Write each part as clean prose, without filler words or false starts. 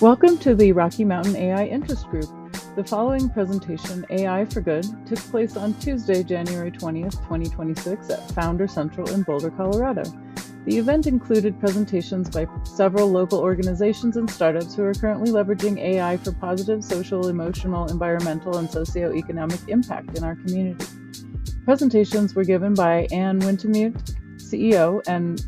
Welcome to the Rocky Mountain AI Interest Group. The following presentation, AI for Good, took place on Tuesday, January 20th, 2026 at Founder Central in Boulder, Colorado. The event included presentations by several local organizations and startups who are currently leveraging AI for positive social, emotional, environmental, and socioeconomic impact in our community. Presentations were given by Ann Wintemute, CEO, and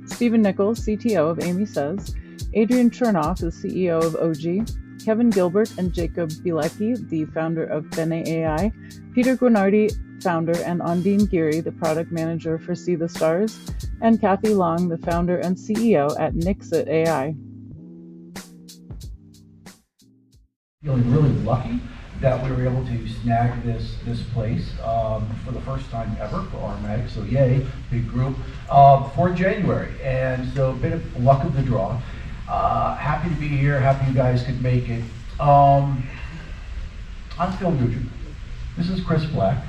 Stephen Nichols, CTO of Amy Says, Adrian Chernoff, the CEO of OG, Kevin Gilbert and Jacob Bielecki, the founder of Bene AI, Peter Guinardi, founder, and Ondine Geary, the product manager for See the Stars, and Kathy Long, the founder and CEO at Nixit AI. Feeling really lucky that we were able to snag this place for the first time ever for RMAIIG, so yay, big group, for January. And so a bit of luck of the draw. Happy to be here, happy you guys could make it. I'm Phil Nugent. This is Chris Black.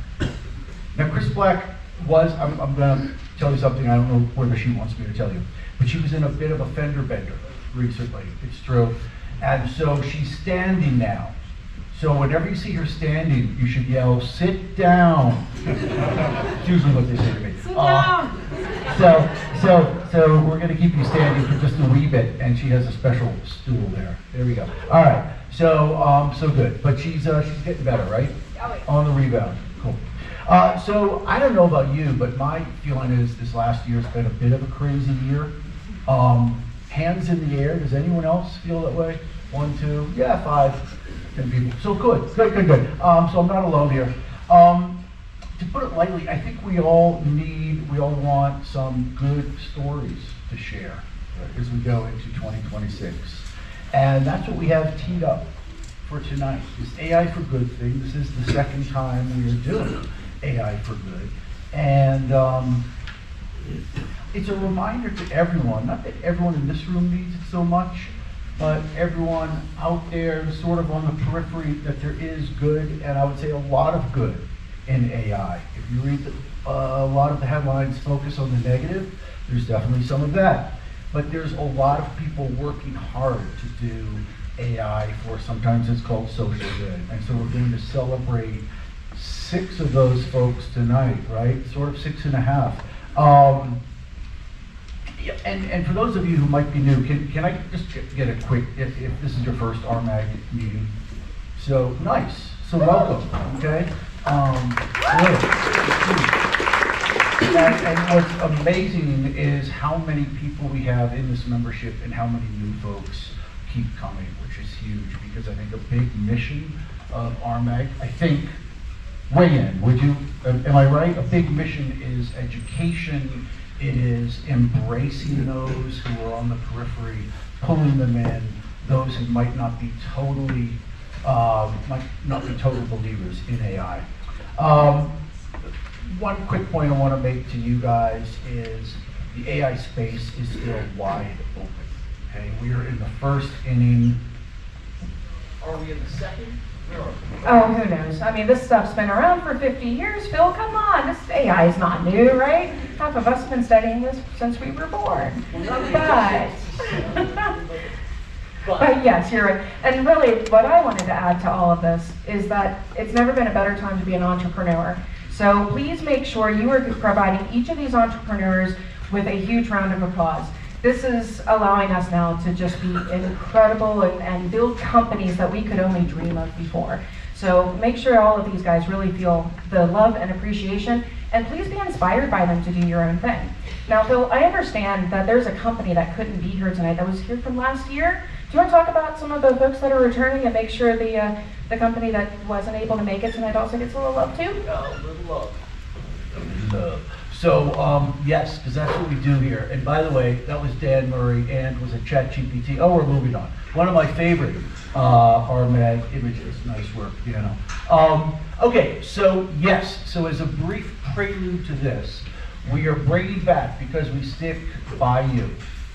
Now Chris Black was, I'm gonna tell you something I don't know whether she wants me to tell you, but she was in a bit of a fender bender recently, it's true. And so she's standing now. So whenever you see her standing, you should yell, "Sit down." It's usually what they say to me. Sit down. So we're going to keep you standing for just a wee bit, and she has a special stool there. There we go. All right. So good. But she's getting better, right? Oh, yeah. On the rebound. Cool. So I don't know about you, but my feeling is this last year has been a bit of a crazy year. Hands in the air. Does anyone else feel that way? 1, 2, yeah, 5. People. So good. So I'm not alone here. To put it lightly, I think we all want some good stories to share as we go into 2026. And that's what we have teed up for tonight, this AI for Good thing. This is the second time we are doing AI for Good. And it's a reminder to everyone, not that everyone in this room needs it so much, but everyone out there sort of on the periphery, that there is good, and I would say a lot of good in AI. If you read a lot of the headlines focus on the negative, there's definitely some of that. But there's a lot of people working hard to do AI for, sometimes it's called social good. And so we're going to celebrate 6 of those folks tonight, right? Sort of 6.5. And for those of you who might be new, can I just get a quick, if this is your first RMAIIG meeting? So nice, so welcome, okay? And what's amazing is how many people we have in this membership and how many new folks keep coming, which is huge, because I think a big mission of RMAIIG, I think, weigh in, would you, am I right? A big mission is education. It is embracing those who are on the periphery, pulling them in, those who might not be total believers in AI. One quick point I want to make to you guys is the AI space is still wide open. Okay, we are in the first inning. Are we in the second? Oh, who knows? I mean, this stuff's been around for 50 years, Phil. Come on, this AI is not new, right? Half of us have been studying this since we were born. But yes, you're right. And really, what I wanted to add to all of this is that it's never been a better time to be an entrepreneur. So please make sure you are providing each of these entrepreneurs with a huge round of applause. This is allowing us now to just be incredible and build companies that we could only dream of before. So make sure all of these guys really feel the love and appreciation, and please be inspired by them to do your own thing. Now, Phil, I understand that there's a company that couldn't be here tonight that was here from last year. Do you want to talk about some of the folks that are returning and make sure the company that wasn't able to make it tonight also gets a little love too? Yeah, a little love. So, yes, because that's what we do here. And by the way, that was Dan Murray and was a ChatGPT. Oh, we're moving on. One of my favorite RMAIIG images. Nice work, piano. Okay, so yes, so as a brief prelude to this, we are bringing back, because we stick by you,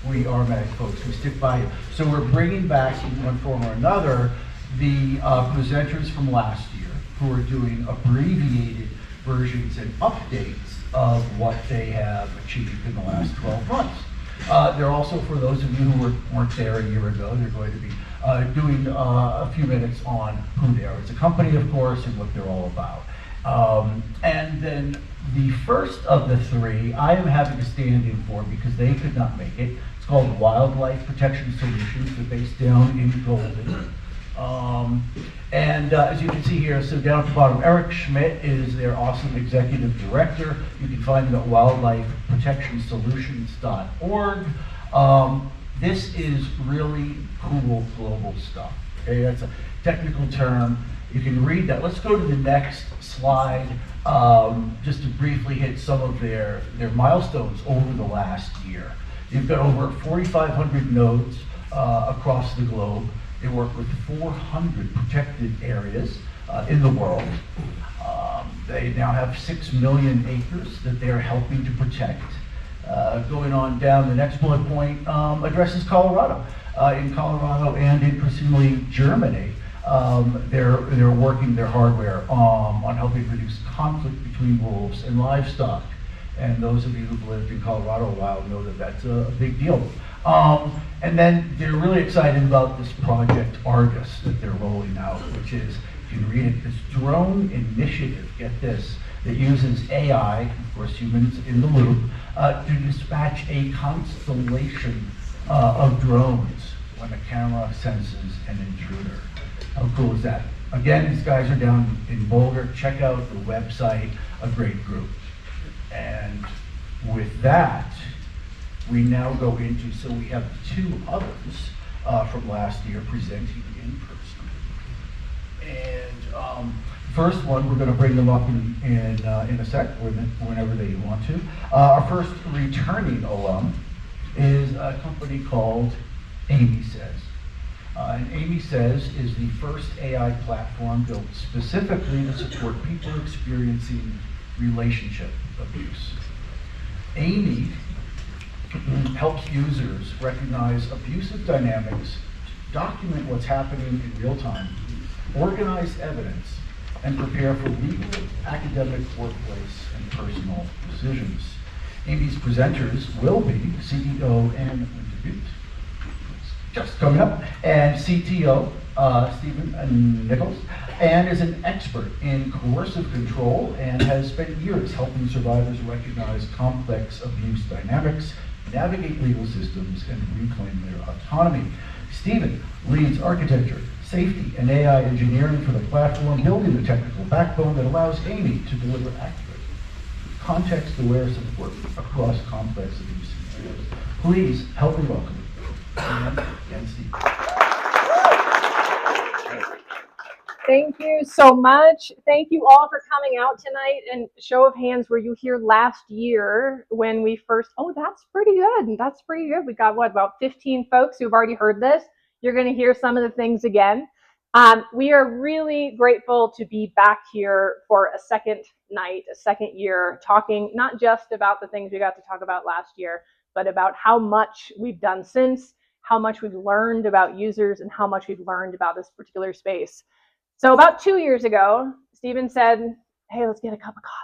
we RMAIIG folks, we stick by you. So we're bringing back, in one form or another, the presenters from last year who are doing abbreviated versions and updates of what they have achieved in the last 12 months. They're also, for those of you who weren't there a year ago, they're going to be doing a few minutes on who they are as a company, of course, and what they're all about. And then the first of the three, I am having to stand in for because they could not make it. It's called Wildlife Protection Solutions. They're based down in Boulder. As you can see here, so down at the bottom, Eric Schmidt is their awesome executive director. You can find them at wildlifeprotectionsolutions.org. This is really cool global stuff. Okay, that's a technical term. You can read that. Let's go to the next slide, just to briefly hit some of their milestones over the last year. You've got over 4,500 nodes across the globe. They work with 400 protected areas in the world. They now have 6 million acres that they're helping to protect. Going on down, the next bullet point addresses Colorado. In Colorado and increasingly Germany, they're working their hardware on helping reduce conflict between wolves and livestock. And those of you who've lived in Colorado a while know that that's a big deal. And then they're really excited about this project Argus that they're rolling out, which is, you can read it, this drone initiative, get this, that uses AI, of course humans in the loop, to dispatch a constellation of drones when a camera senses an intruder. How cool is that? Again, these guys are down in Boulder. Check out the website, a great group. And with that, we now go into, so we have two others from last year presenting in person. And first one, we're going to bring them up in a sec, whenever they want to. Our first returning alum is a company called Amy Says. And Amy Says is the first AI platform built specifically to support people experiencing relationship abuse. Amy helps users recognize abusive dynamics, document what's happening in real time, organize evidence, and prepare for legal, academic, workplace, and personal decisions. Amy's presenters will be CEO and just coming up, and CTO Stephen Nichols, and is an expert in coercive control and has spent years helping survivors recognize complex abuse dynamics, navigate legal systems, and reclaim their autonomy. Stephen leads architecture, safety, and AI engineering for the platform, building the technical backbone that allows Amy to deliver accurate, context-aware support across complex abuse scenarios. Please help me welcome and Steve. Thank you so much. Thank you all for coming out tonight. And show of hands, were you here last year when we first, oh, that's pretty good. That's pretty good. We got what, about 15 folks who've already heard this. You're going to hear some of the things again. We are really grateful to be back here for a second night, a second year, talking not just about the things we got to talk about last year, but about how much we've done since, how much we've learned about users, and how much we've learned about this particular space. So about 2 years ago, Stephen said, hey, let's get a cup of coffee.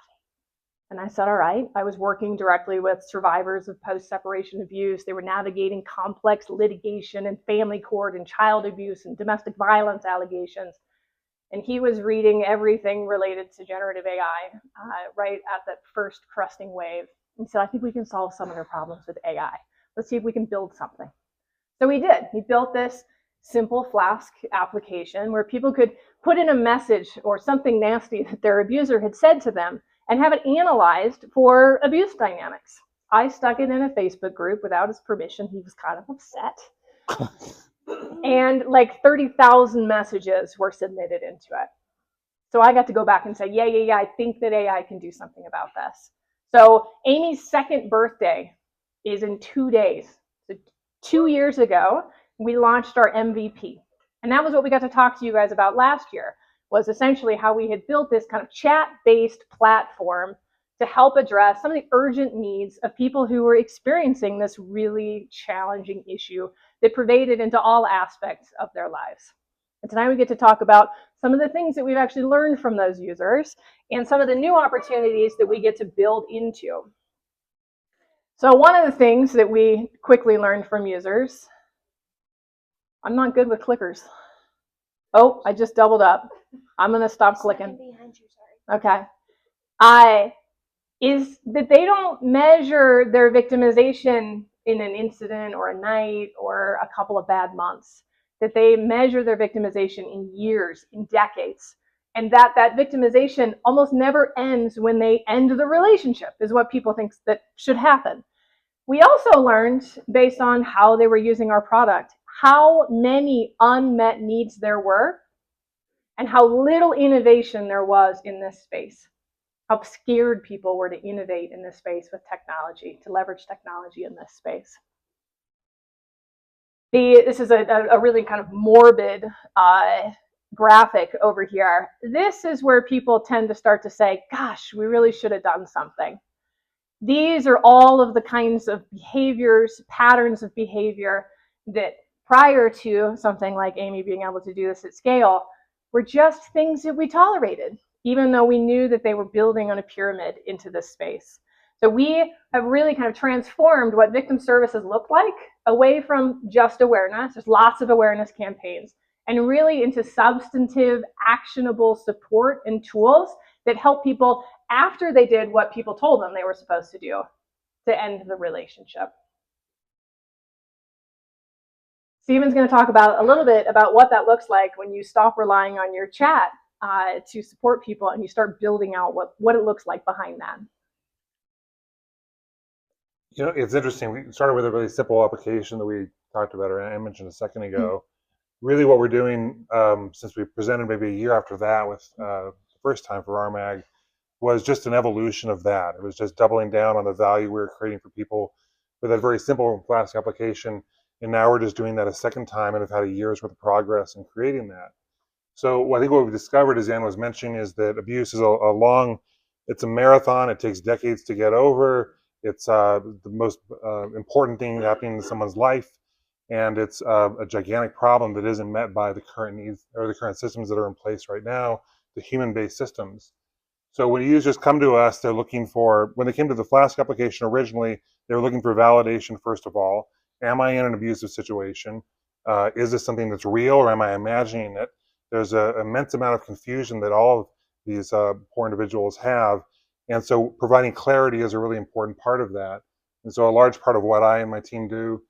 And I said, all right. I was working directly with survivors of post-separation abuse. They were navigating complex litigation and family court and child abuse and domestic violence allegations. And he was reading everything related to generative AI right at that first cresting wave. He said, I think we can solve some of their problems with AI. Let's see if we can build something. So we did. We built this simple Flask application where people could put in a message or something nasty that their abuser had said to them and have it analyzed for abuse dynamics. I stuck it in a Facebook group without his permission. He was kind of upset. And like 30,000 messages were submitted into it. So I got to go back and say, yeah, I think that AI can do something about this. So Amy's second birthday is in 2 days. So 2 years ago, we launched our MVP. And that was what we got to talk to you guys about last year, was essentially how we had built this kind of chat-based platform to help address some of the urgent needs of people who were experiencing this really challenging issue that pervaded into all aspects of their lives. And tonight we get to talk about some of the things that we've actually learned from those users and some of the new opportunities that we get to build into. So one of the things that we quickly learned from users, I'm not good with clickers. Oh, I just doubled up. I'm going to stop clicking. Behind you, sorry. Okay. Is that they don't measure their victimization in an incident or a night or a couple of bad months, that they measure their victimization in years, in decades, and that victimization almost never ends when they end the relationship is what people think that should happen. We also learned, based on how they were using our product, how many unmet needs there were and how little innovation there was in this space. How scared people were to innovate in this space with technology, to leverage technology in this space. This is a really kind of morbid graphic over here. This is where people tend to start to say, gosh, we really should have done something. These are all of the kinds of behaviors, patterns of behavior that prior to something like Amy being able to do this at scale were just things that we tolerated, even though we knew that they were building on a pyramid into this space. So we have really kind of transformed what victim services look like away from just awareness. There's lots of awareness campaigns, and really into substantive, actionable support and tools that help people after they did what people told them they were supposed to do to end the relationship. Stephen's going to talk about a little bit about what that looks like when you stop relying on your chat to support people and you start building out what it looks like behind that. You know, it's interesting. We started with a really simple application that we talked about, or I mentioned a second ago. Really what we're doing, since we presented maybe a year after that with the first time for RMAIIG, was just an evolution of that. It was just doubling down on the value we were creating for people with a very simple plastic application. And now we're just doing that a second time and have had a year's worth of progress in creating that. So I think what we've discovered, as Ann was mentioning, is that abuse is it's a marathon. It takes decades to get over. It's the most important thing happening in someone's life. And it's a gigantic problem that isn't met by the current needs or the current systems that are in place right now, the human-based systems. So when users come to us, they're looking for, when they came to the Flask application originally, they were looking for validation, first of all. Am I in an abusive situation? Is this something that's real, or am I imagining it? There's an immense amount of confusion that all of these poor individuals have. And so providing clarity is a really important part of that. And so a large part of what I and my team do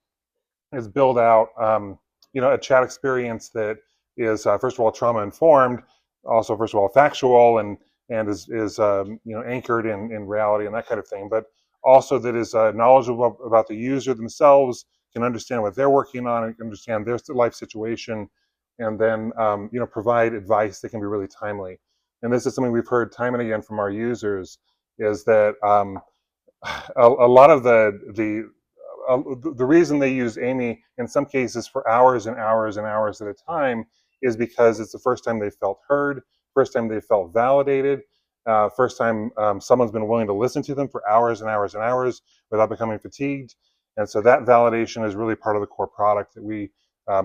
is build out a chat experience that is, first of all, trauma informed, also, first of all, factual and is anchored in reality and that kind of thing, but also that is knowledgeable about the user themselves, can understand what they're working on, and understand their life situation, and then provide advice that can be really timely. And this is something we've heard time and again from our users, is that a lot of the reason they use Amy in some cases for hours and hours and hours at a time is because it's the first time they felt heard, first time they felt validated, first time someone's been willing to listen to them for hours and hours and hours without becoming fatigued. And so that validation is really part of the core product that we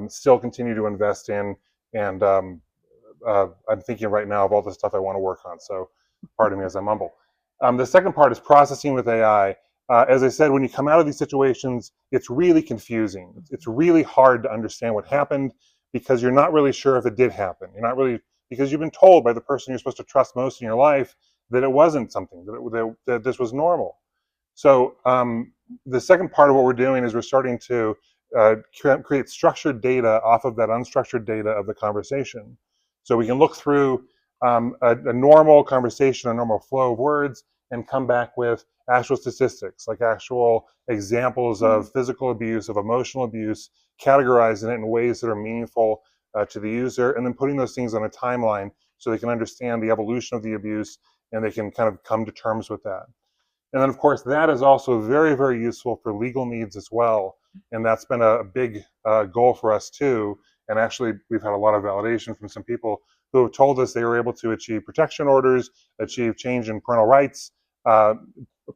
still continue to invest in. And I'm thinking right now of all the stuff I want to work on. So pardon me as I mumble. The second part is processing with AI. As I said, when you come out of these situations, it's really confusing. It's really hard to understand what happened because you're not really sure if it did happen. You're not really, because you've been told by the person you're supposed to trust most in your life that it wasn't something, that this was normal. So the second part of what we're doing is we're starting to create structured data off of that unstructured data of the conversation. So we can look through a normal conversation, a normal flow of words, and come back with actual statistics, like actual examples of physical abuse, of emotional abuse, categorizing it in ways that are meaningful to the user, and then putting those things on a timeline so they can understand the evolution of the abuse and they can kind of come to terms with that. And then, of course, that is also very, very useful for legal needs as well. And that's been a big goal for us too. And actually, we've had a lot of validation from some people who have told us they were able to achieve protection orders, achieve change in parental rights,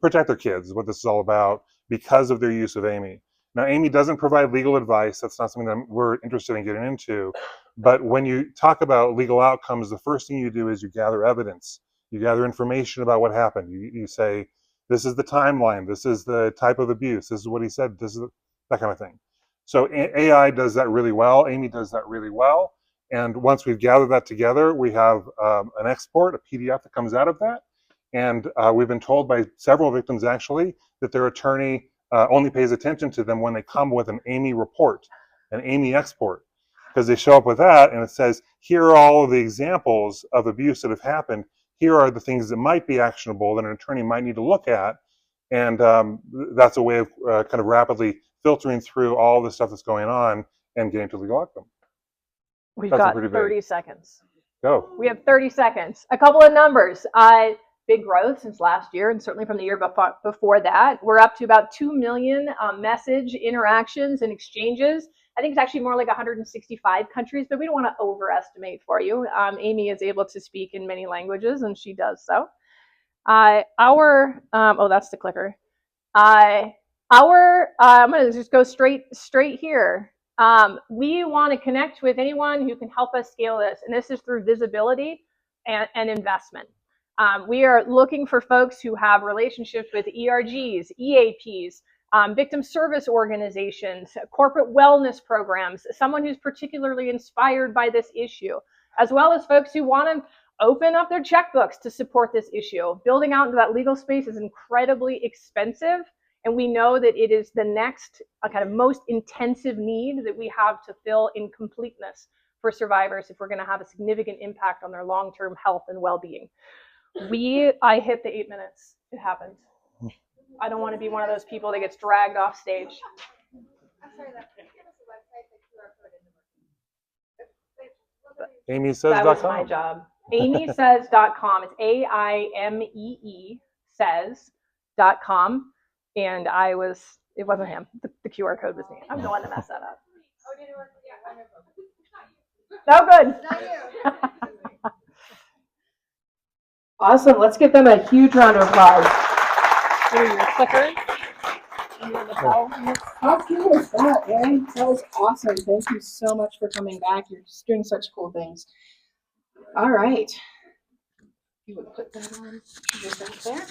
protect their kids is what this is all about because of their use of Amy. Now, Amy doesn't provide legal advice. That's not something that we're interested in getting into. But when you talk about legal outcomes, the first thing you do is you gather evidence. You gather information about what happened. You say, this is the timeline, this is the type of abuse, this is what he said, this is that kind of thing. So AI does that really well. Amy does that really well. And once we've gathered that together, we have an export, a PDF that comes out of that. And we've been told by several victims actually that their attorney only pays attention to them when they come with an Amy report, an Amy export, because they show up with that and it says, here are all of the examples of abuse that have happened. Here are the things that might be actionable that an attorney might need to look at. And that's a way of kind of rapidly filtering through all the stuff that's going on and getting to legal outcome. We've That's got pretty big. 30 seconds. Go. We have 30 seconds. A couple of numbers. Big growth since last year, and certainly from the year before that. We're up to about 2 million message interactions and exchanges. I think it's actually more like 165 countries, but we don't want to overestimate for you. Amy is able to speak in many languages, and she does so. Oh, that's the clicker. I'm going to just go straight here. We want to connect with anyone who can help us scale this, and this is through visibility and investment. We are looking for folks who have relationships with ERGs, EAPs, victim service organizations, corporate wellness programs, someone who's particularly inspired by this issue, as well as folks who want to open up their checkbooks to support this issue. Building out into that legal space is incredibly expensive, and we know that it is the next kind of most intensive need that we have to fill in completeness for survivors if we're going to have a significant impact on their long-term health and well-being. I hit the 8 minutes. It happened. I don't want to be one of those people that gets dragged off stage. I'm sorry, give us a website, the QR code in the AmySays.com. That was my job. AmySays.com. It's AIMEE says.com. And it wasn't him. The QR code was me. I'm the one that messed that up. Oh, did it work? Yeah, wonderful. No good. Not you. Awesome. Let's give them a huge round of applause. Here, your clicker. How cool was that, man? That was awesome. Thank you so much for coming back. You're just doing such cool things. All right. You would put that on right there.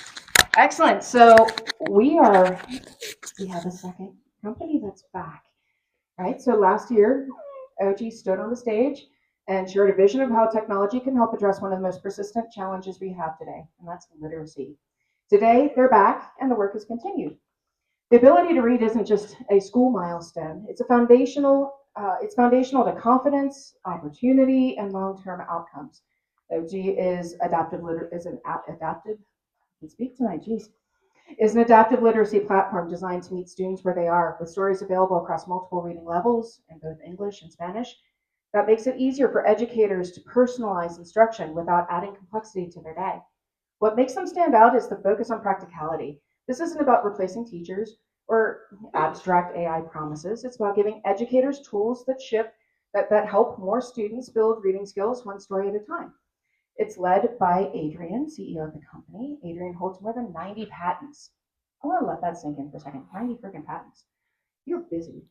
Excellent. So we have a second company that's back. Right. So last year, OG stood on the stage and shared a vision of how technology can help address one of the most persistent challenges we have today, and that's literacy. Today, they're back, and the work has continued. The ability to read isn't just a school milestone. It's foundational to confidence, opportunity, and long-term outcomes. OG is an adaptive literacy platform designed to meet students where they are, with stories available across multiple reading levels in both English and Spanish. That makes it easier for educators to personalize instruction without adding complexity to their day. What makes them stand out is the focus on practicality. This isn't about replacing teachers or abstract AI promises. It's about giving educators tools that help more students build reading skills one story at a time. It's led by Adrian, CEO of the company. Adrian holds more than 90 patents. I want to let that sink in for a second. 90 freaking patents. You're busy.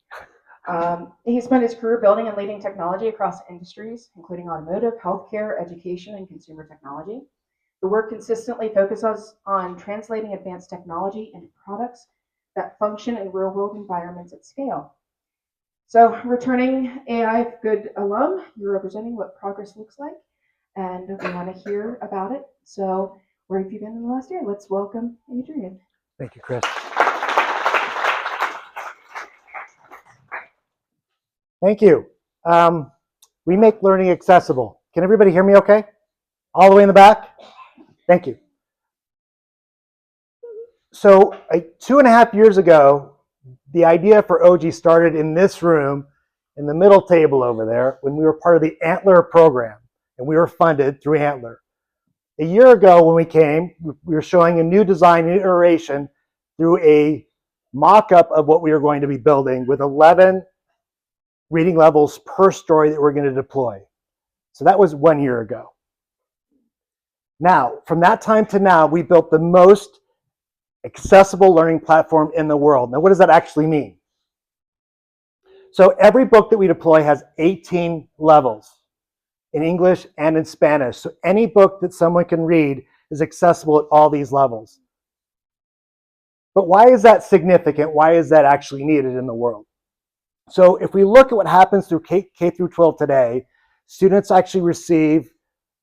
He spent his career building and leading technology across industries, including automotive, healthcare, education, and consumer technology. The work consistently focuses on translating advanced technology into products that function in real-world environments at scale. So, returning AI Good alum, you're representing what progress looks like, and we want to hear about it. So, where have you been in the last year? Let's welcome Adrian. Thank you, Chris. Thank you. We make learning accessible. Can everybody hear me okay? All the way in the back? Thank you. So 2.5 years ago, the idea for OG started in this room, in the middle table over there, when we were part of the Antler program, and we were funded through Antler. A year ago when we came, we were showing a new design iteration through a mock-up of what we were going to be building with 11 reading levels per story that we're going to deploy. So that was 1 year ago. Now, from that time to now, we built the most accessible learning platform in the world. Now, what does that actually mean? So every book that we deploy has 18 levels in English and in Spanish. So any book that someone can read is accessible at all these levels. But why is that significant? Why is that actually needed in the world? So if we look at what happens through K through 12 today, students actually receive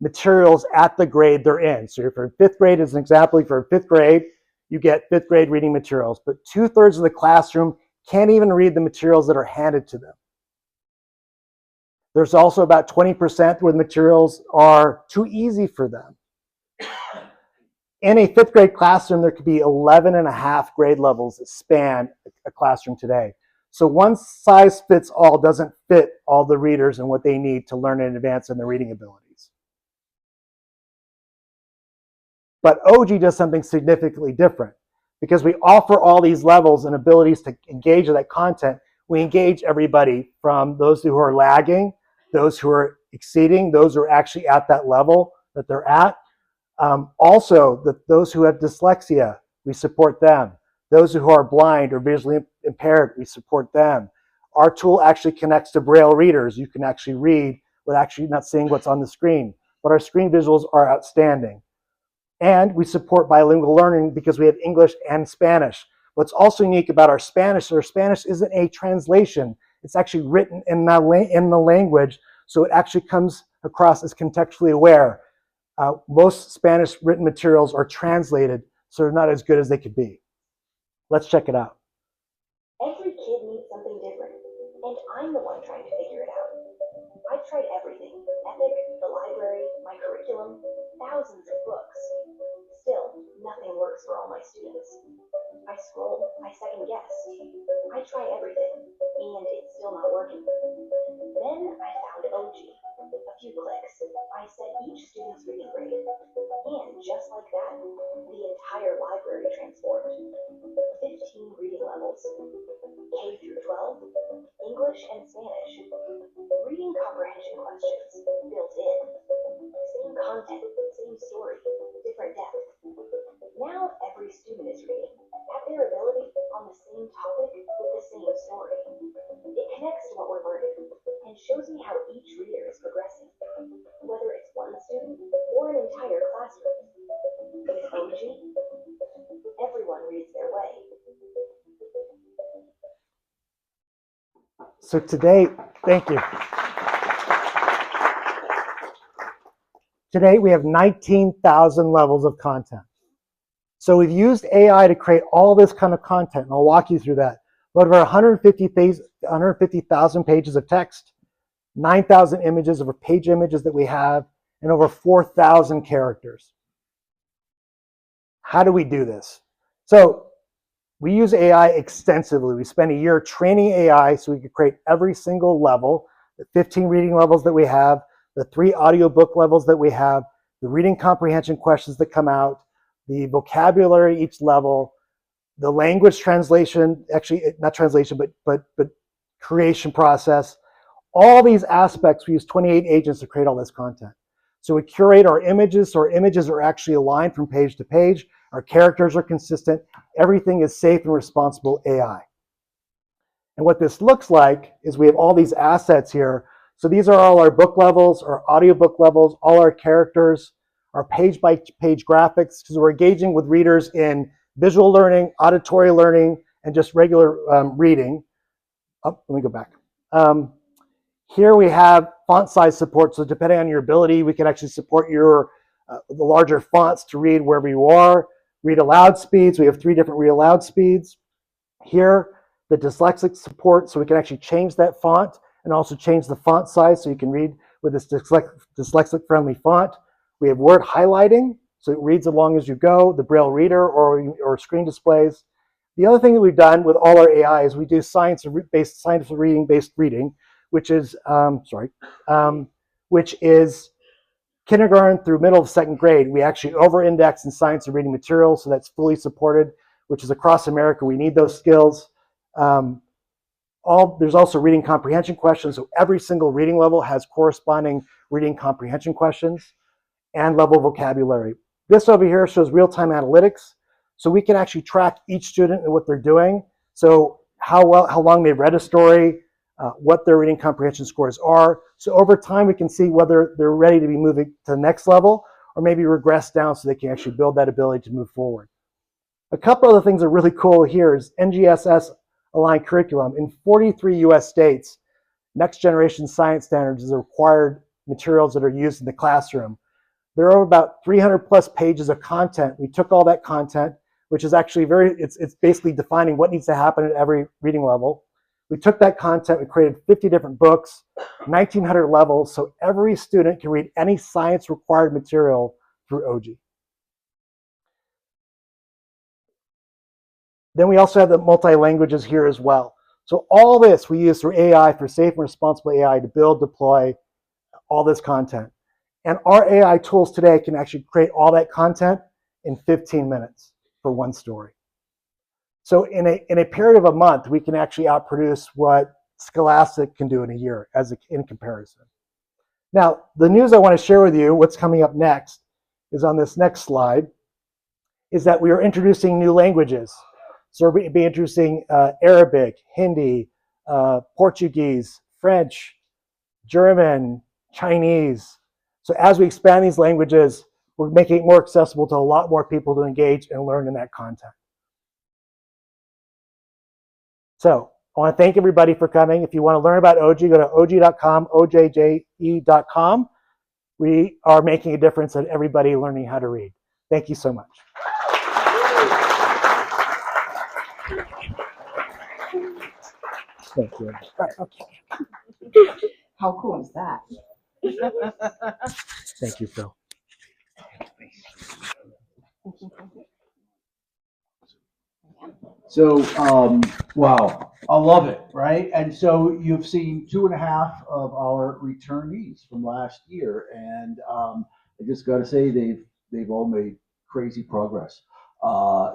materials at the grade they're in. So if you're in 5th grade, as an example, if you're in 5th grade, you get 5th grade reading materials. But 2/3 of the classroom can't even read the materials that are handed to them. There's also about 20% where the materials are too easy for them. In a 5th grade classroom, there could be 11.5 grade levels that span a classroom today. So one size fits all doesn't fit all the readers and what they need to learn and advance in their reading abilities. But OG does something significantly different. Because we offer all these levels and abilities to engage with that content, we engage everybody from those who are lagging, those who are exceeding, those who are actually at that level that they're at. Also, those who have dyslexia, we support them. Those who are blind or visually impaired, we support them. Our tool actually connects to Braille readers. You can actually read with actually not seeing what's on the screen. But our screen visuals are outstanding. And we support bilingual learning because we have English and Spanish. What's also unique about our Spanish isn't a translation. It's actually written in the language, so it actually comes across as contextually aware. Most Spanish written materials are translated, so they're not as good as they could be. Let's check it out. Every kid needs something different, and I'm the one trying to figure it out. I've tried everything: Epic, the library, my curriculum, thousands of books. Still, nothing works for all my students. I scroll, I second guess. I try everything, and it's still not working. Then I found OG. A few clicks, I set each student's reading grade, and just like that, the entire library transformed. 15 reading levels, K through 12, English and Spanish, reading comprehension questions built in, same content, same story, different depth. Now every student is reading at their ability on the same topic with the same story. It connects to what we're learning and shows me how each reader is progressing, whether it's one student or an entire classroom. With OG, everyone reads their way. So today, thank you. Today we have 19,000 levels of content. So we've used AI to create all this kind of content, and I'll walk you through that. Over 150,000 pages of text, 9,000 images, over page images that we have, and over 4,000 characters. How do we do this? So we use AI extensively. We spent a year training AI so we could create every single level, the 15 reading levels that we have, the 3 audiobook levels that we have, the reading comprehension questions that come out, the vocabulary each level, the language translation, actually not translation, but creation process. All these aspects, we use 28 agents to create all this content. So we curate our images, so our images are actually aligned from page to page. Our characters are consistent. Everything is safe and responsible AI. And what this looks like is we have all these assets here. So these are all our book levels, our audiobook levels, all our characters, our page-by-page graphics, because we're engaging with readers in visual learning, auditory learning, and just regular reading. Oh, let me go back. Here we have font size support. So depending on your ability, we can actually support your the larger fonts to read wherever you are. Read aloud speeds. We have 3 different read aloud speeds. Here, the dyslexic support, so we can actually change that font and also change the font size so you can read with this dyslexic-friendly font. We have word highlighting, so it reads along as you go, the Braille reader or screen displays. The other thing that we've done with all our AI is we do science reading-based reading, which is kindergarten through middle of 2nd grade. We actually over-index in science and reading materials, so that's fully supported, which is across America. We need those skills. There's also reading comprehension questions, so every single reading level has corresponding reading comprehension questions and level vocabulary. This over here shows real-time analytics, so we can actually track each student and what they're doing. So how long they've read a story, what their reading comprehension scores are. So over time, we can see whether they're ready to be moving to the next level or maybe regress down so they can actually build that ability to move forward. A couple other things that are really cool here is NGSS aligned curriculum. In 43 US states, next generation science standards is the required materials that are used in the classroom. There are about 300 plus pages of content. We took all that content, which is actually it's basically defining what needs to happen at every reading level. We took that content, we created 50 different books, 1,900 levels, so every student can read any science required material through OG. Then we also have the multi-languages here as well. So all this we use through AI, for safe and responsible AI, to build, deploy all this content. And our AI tools today can actually create all that content in 15 minutes for one story. So in a period of a month, we can actually outproduce what Scholastic can do in a year in comparison. Now, the news I want to share with you, what's coming up next, is on this next slide, is that we are introducing new languages. So we'll be introducing Arabic, Hindi, Portuguese, French, German, Chinese. So as we expand these languages, we're making it more accessible to a lot more people to engage and learn in that content. So I want to thank everybody for coming. If you want to learn about OG, go to og.com, ojje.com. We are making a difference in everybody learning how to read. Thank you so much. Thank you. All right, okay. How cool is that? Thank you, Phil. So, wow, I love it, right? And so you've seen 2.5 of our returnees from last year, and I just got to say they've all made crazy progress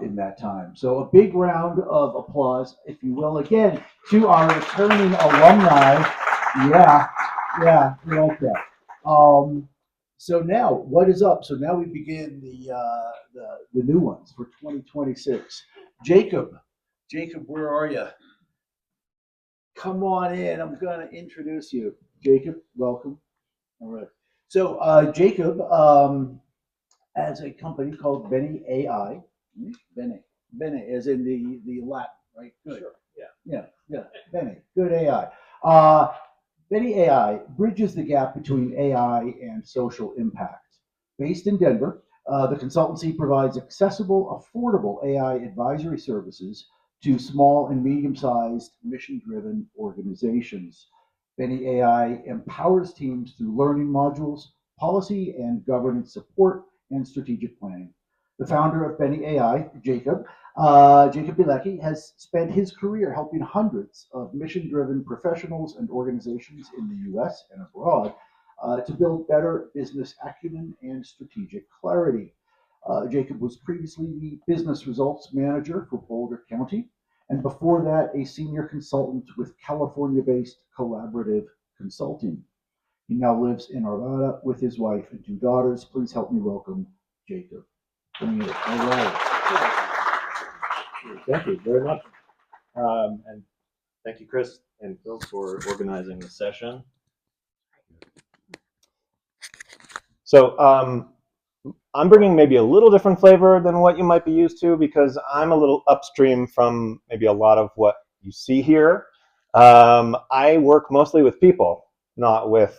in that time. So a big round of applause, if you will, again to our returning alumni. Yeah, we like that. So now, what is up? So now we begin the new ones for 2026. Jacob, where are you? Come on in. I'm going to introduce you. Jacob, welcome. All right. So Jacob has a company called Bene AI. Bene as in the Latin, right? Good. Sure. Yeah. Bene. Good AI. Bene AI bridges the gap between AI and social impact. Based in Denver, the consultancy provides accessible, affordable AI advisory services to small and medium-sized mission-driven organizations. Bene AI empowers teams through learning modules, policy and governance support, and strategic planning. The founder of Bene AI, Jacob Bilecki, has spent his career helping hundreds of mission-driven professionals and organizations in the US and abroad to build better business acumen and strategic clarity. Jacob was previously the business results manager for Boulder County, and before that, a senior consultant with California-based Collaborative Consulting. He now lives in Arvada with his wife and 2 daughters. Please help me welcome Jacob. All right. Thank you very much. And thank you, Chris and Phil, for organizing the session. So I'm bringing maybe a little different flavor than what you might be used to, because I'm a little upstream from maybe a lot of what you see here. I work mostly with people, not with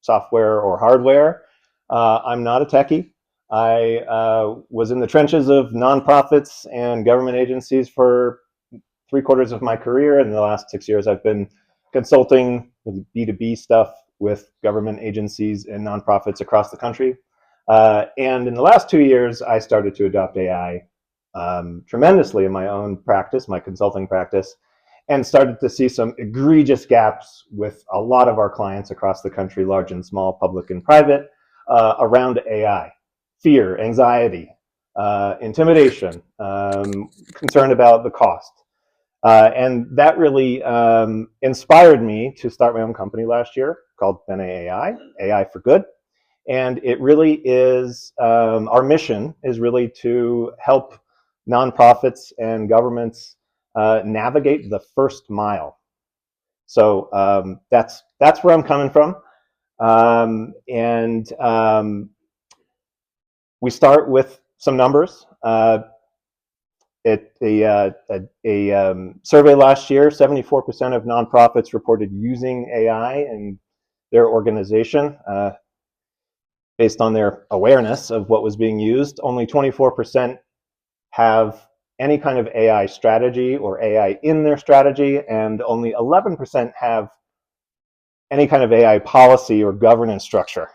software or hardware. I'm not a techie. I was in the trenches of nonprofits and government agencies for 3/4 of my career. In the last 6 years, I've been consulting with B2B stuff with government agencies and nonprofits across the country. And in the last 2 years, I started to adopt AI tremendously in my own practice, my consulting practice, and started to see some egregious gaps with a lot of our clients across the country, large and small, public and private, around AI. Fear, anxiety, intimidation, concern about the cost. And that really inspired me to start my own company last year called Bene AI, AI for Good. And it really is, our mission is really to help nonprofits and governments navigate the first mile. So that's where I'm coming from. We start with some numbers. survey last year, 74% of nonprofits reported using AI in their organization based on their awareness of what was being used. Only 24% have any kind of AI strategy or AI in their strategy, and only 11% have any kind of AI policy or governance structure.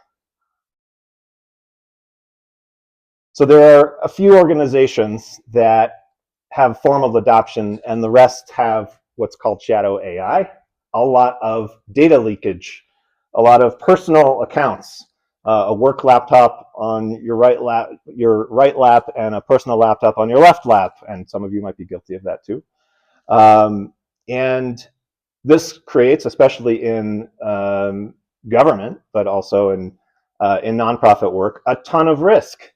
So there are a few organizations that have formal adoption, and the rest have what's called shadow AI, a lot of data leakage, a lot of personal accounts, a work laptop on your right lap and a personal laptop on your left lap, and some of you might be guilty of that too. And this creates, especially in government, but also in nonprofit work, a ton of risk,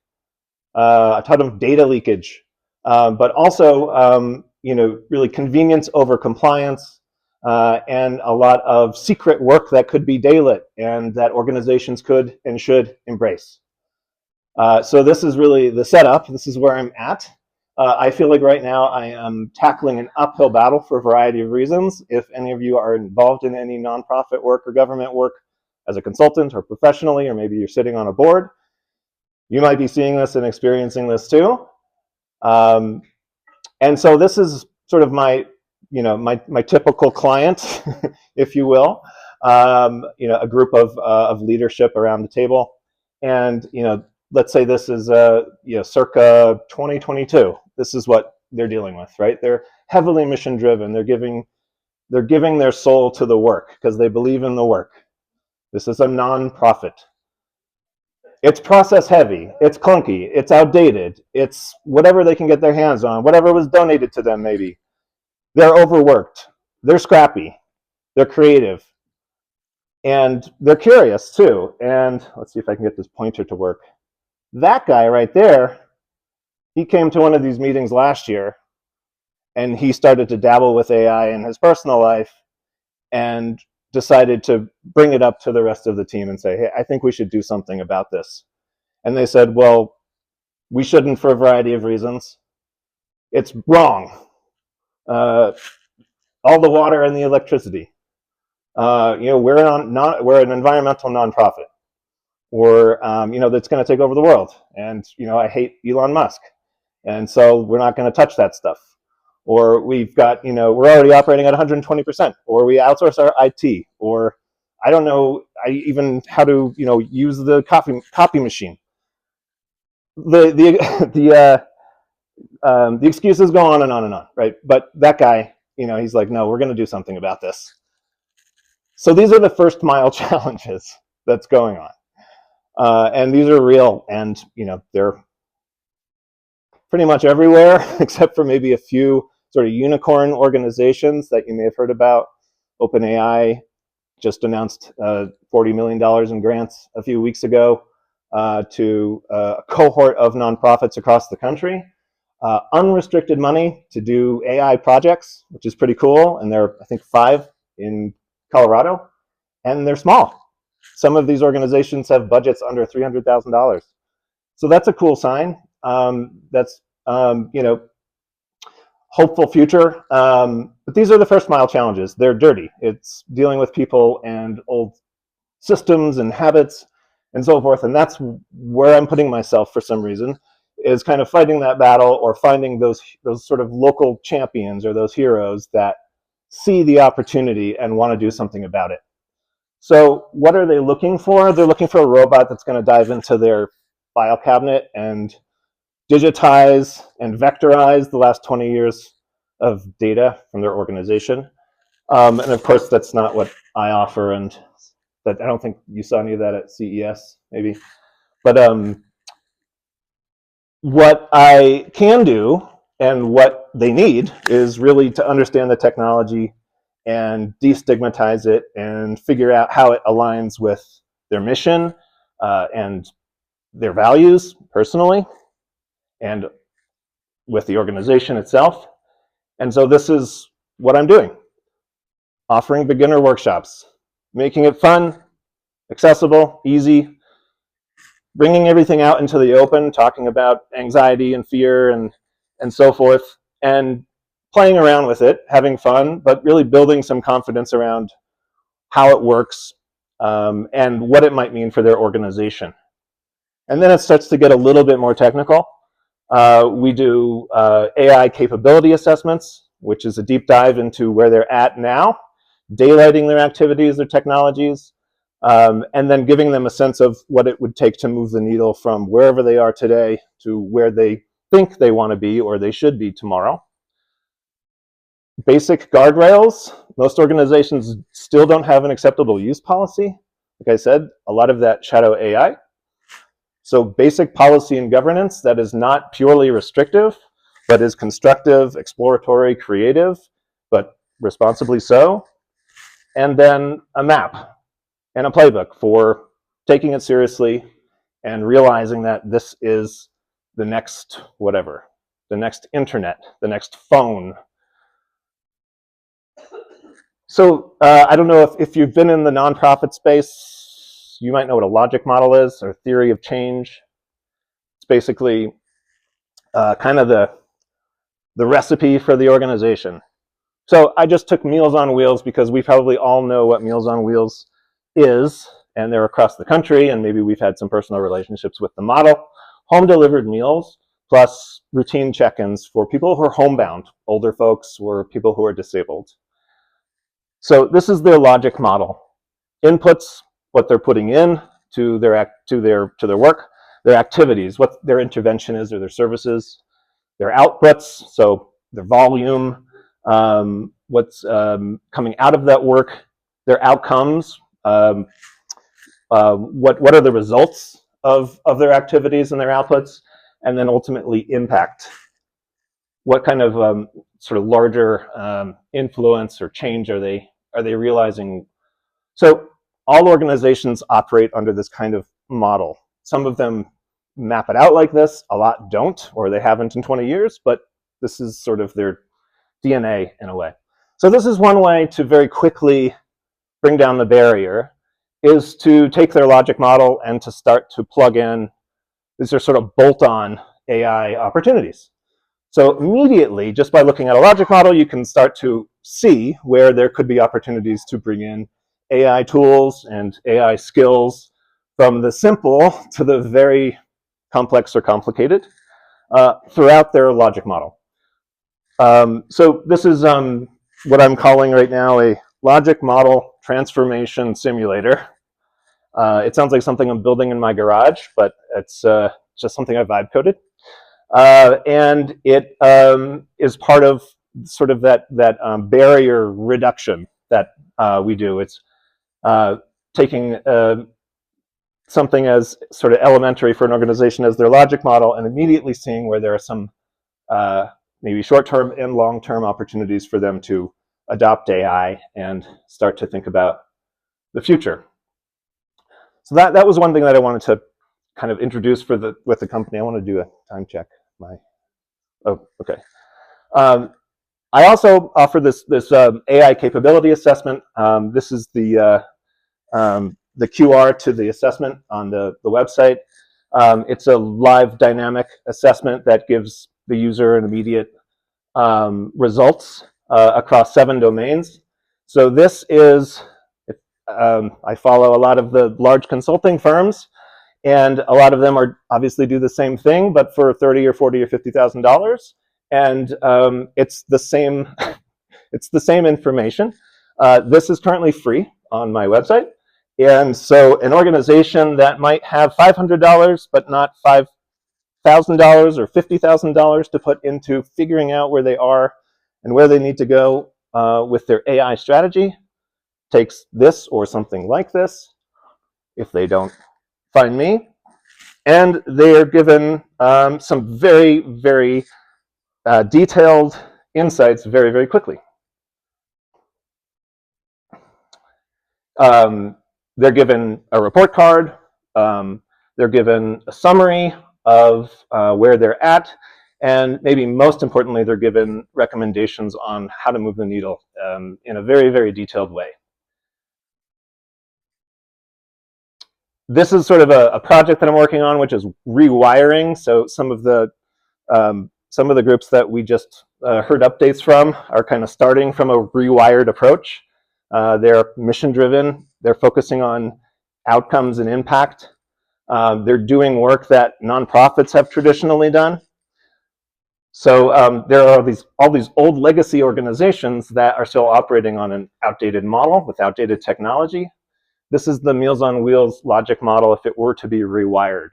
a ton of data leakage, but also really convenience over compliance, and a lot of secret work that could be daylit and that organizations could and should embrace. So this is really the setup. This is where I'm at. I feel like right now I am tackling an uphill battle for a variety of reasons. If any of you are involved in any nonprofit work or government work as a consultant or professionally, or maybe you're sitting on a board, you might be seeing this and experiencing this too. And so this is sort of my typical client, if you will, a group of leadership around the table. And, let's say this is, circa 2022. This is what they're dealing with, right? They're heavily mission driven. They're giving their soul to the work because they believe in the work. This is a nonprofit. It's process heavy, it's clunky, it's outdated, it's whatever they can get their hands on, whatever was donated to them maybe. They're overworked, they're scrappy, they're creative, and they're curious too. And let's see if I can get this pointer to work. That guy right there, he came to one of these meetings last year, and he started to dabble with AI in his personal life, and decided to bring it up to the rest of the team and say, hey, I think we should do something about this. And they said, well, we shouldn't for a variety of reasons. It's wrong. All the water and the electricity. We're an environmental nonprofit. Or, that's going to take over the world. And, I hate Elon Musk. And so we're not going to touch that stuff. Or we've got, we're already operating at 120%, or we outsource our IT, or I don't know even how to, use the copy machine. The excuses go on and on and on, right? But that guy, he's like, no, we're going to do something about this. So these are the first mile challenges that's going on. And these are real, and, they're pretty much everywhere, except for maybe a few sort of unicorn organizations that you may have heard about. OpenAI just announced $40 million in grants a few weeks ago to a cohort of nonprofits across the country. Unrestricted money to do AI projects, which is pretty cool. And there are, I think, 5 in Colorado, and they're small. Some of these organizations have budgets under $300,000. So that's a cool sign. That's, hopeful future. But these are the first mile challenges. They're dirty. It's dealing with people and old systems and habits and so forth. And that's where I'm putting myself for some reason, is kind of fighting that battle, or finding those sort of local champions or those heroes that see the opportunity and want to do something about it. So what are they looking for? They're looking for a robot that's going to dive into their file cabinet and digitize and vectorize the last 20 years of data from their organization. And of course, that's not what I offer, and that I don't think you saw any of that at CES, maybe. But what I can do, and what they need, is really to understand the technology and destigmatize it and figure out how it aligns with their mission and their values personally, and with the organization itself. And so this is what I'm doing. Offering beginner workshops, making it fun, accessible, easy, bringing everything out into the open, talking about anxiety and fear and so forth, and playing around with it, having fun, but really building some confidence around how it works and what it might mean for their organization. And then it starts to get a little bit more technical. We do AI capability assessments, which is a deep dive into where they're at now, daylighting their activities, their technologies, and then giving them a sense of what it would take to move the needle from wherever they are today to where they think they want to be or they should be tomorrow. Basic guardrails. Most organizations still don't have an acceptable use policy. Like I said, a lot of that shadow AI. So basic policy and governance that is not purely restrictive, but is constructive, exploratory, creative, but responsibly so. And then a map and a playbook for taking it seriously and realizing that this is the next whatever, the next internet, the next phone. So I don't know if you've been in the nonprofit space, you might know what a logic model is or theory of change. It's basically kind of the recipe for the organization. So I just took Meals on Wheels because we probably all know what Meals on Wheels is, and they're across the country, and maybe we've had some personal relationships with the model. Home delivered meals plus routine check-ins for people who are homebound, older folks or people who are disabled. So this is their logic model. Inputs, what they're putting in to their work, their activities, what their intervention is or their services, their outputs, so their volume, what's coming out of that work, their outcomes, what are the results of their activities and their outputs, and then ultimately impact. What kind of sort of larger influence or change are they realizing? So all organizations operate under this kind of model. Some of them map it out like this, a lot don't, or they haven't in 20 years, but this is sort of their DNA in a way. So this is one way to very quickly bring down the barrier, is to take their logic model and to start to plug in, these are sort of bolt-on AI opportunities. So immediately, just by looking at a logic model, you can start to see where there could be opportunities to bring in AI tools and AI skills from the simple to the very complex or complicated throughout their logic model. So this is what I'm calling right now a logic model transformation simulator. It sounds like something I'm building in my garage, but it's just something I vibe coded. And it is part of sort of that barrier reduction that we do. It's taking something as sort of elementary for an organization as their logic model and immediately seeing where there are some maybe short-term and long-term opportunities for them to adopt AI and start to think about the future. So that was one thing that I wanted to kind of introduce with the company. I want to do a time check. Oh, okay. I also offer this AI capability assessment. This is the QR to the assessment on the website. It's a live dynamic assessment that gives the user an immediate results across 7 domains. So this is, I follow a lot of the large consulting firms, and a lot of them are obviously do the same thing, but for $30 or $40 or $50,000. And it's the same, it's the same information. This is currently free on my website. And so an organization that might have $500, but not $5,000 or $50,000 to put into figuring out where they are and where they need to go with their AI strategy, takes this or something like this, if they don't find me, and they are given some very, very detailed insights very, very quickly. They're given a report card, they're given a summary of where they're at, and maybe most importantly, they're given recommendations on how to move the needle in a very, very detailed way. This is sort of a project that I'm working on, which is rewiring. So some of the groups that we just heard updates from are kind of starting from a rewired approach. They're mission driven. They're focusing on outcomes and impact. They're doing work that nonprofits have traditionally done. So there are all these old legacy organizations that are still operating on an outdated model with outdated technology. This is the Meals on Wheels logic model if it were to be rewired.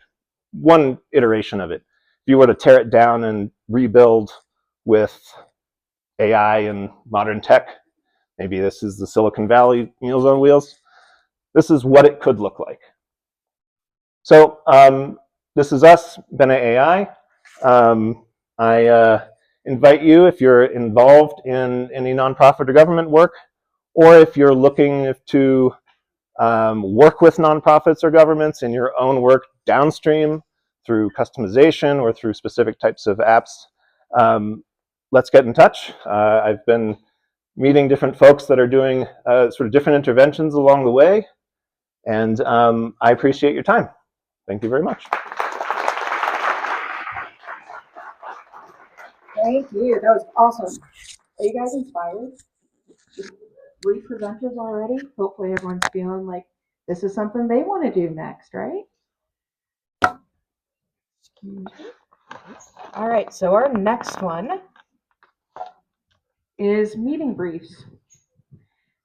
One iteration of it. If you were to tear it down and rebuild with AI and modern tech, maybe this is the Silicon Valley Meals on Wheels. This is what it could look like. So this is us, Bene AI. I invite you, if you're involved in any nonprofit or government work, or if you're looking to work with nonprofits or governments in your own work downstream through customization or through specific types of apps, let's get in touch. I've been meeting different folks that are doing sort of different interventions along the way, and I appreciate your time. Thank you very much. Thank you. That was awesome. Are you guys inspired? 3 presenters already. Hopefully everyone's feeling like this is something they want to do next, right? All right, so our next one is meeting briefs.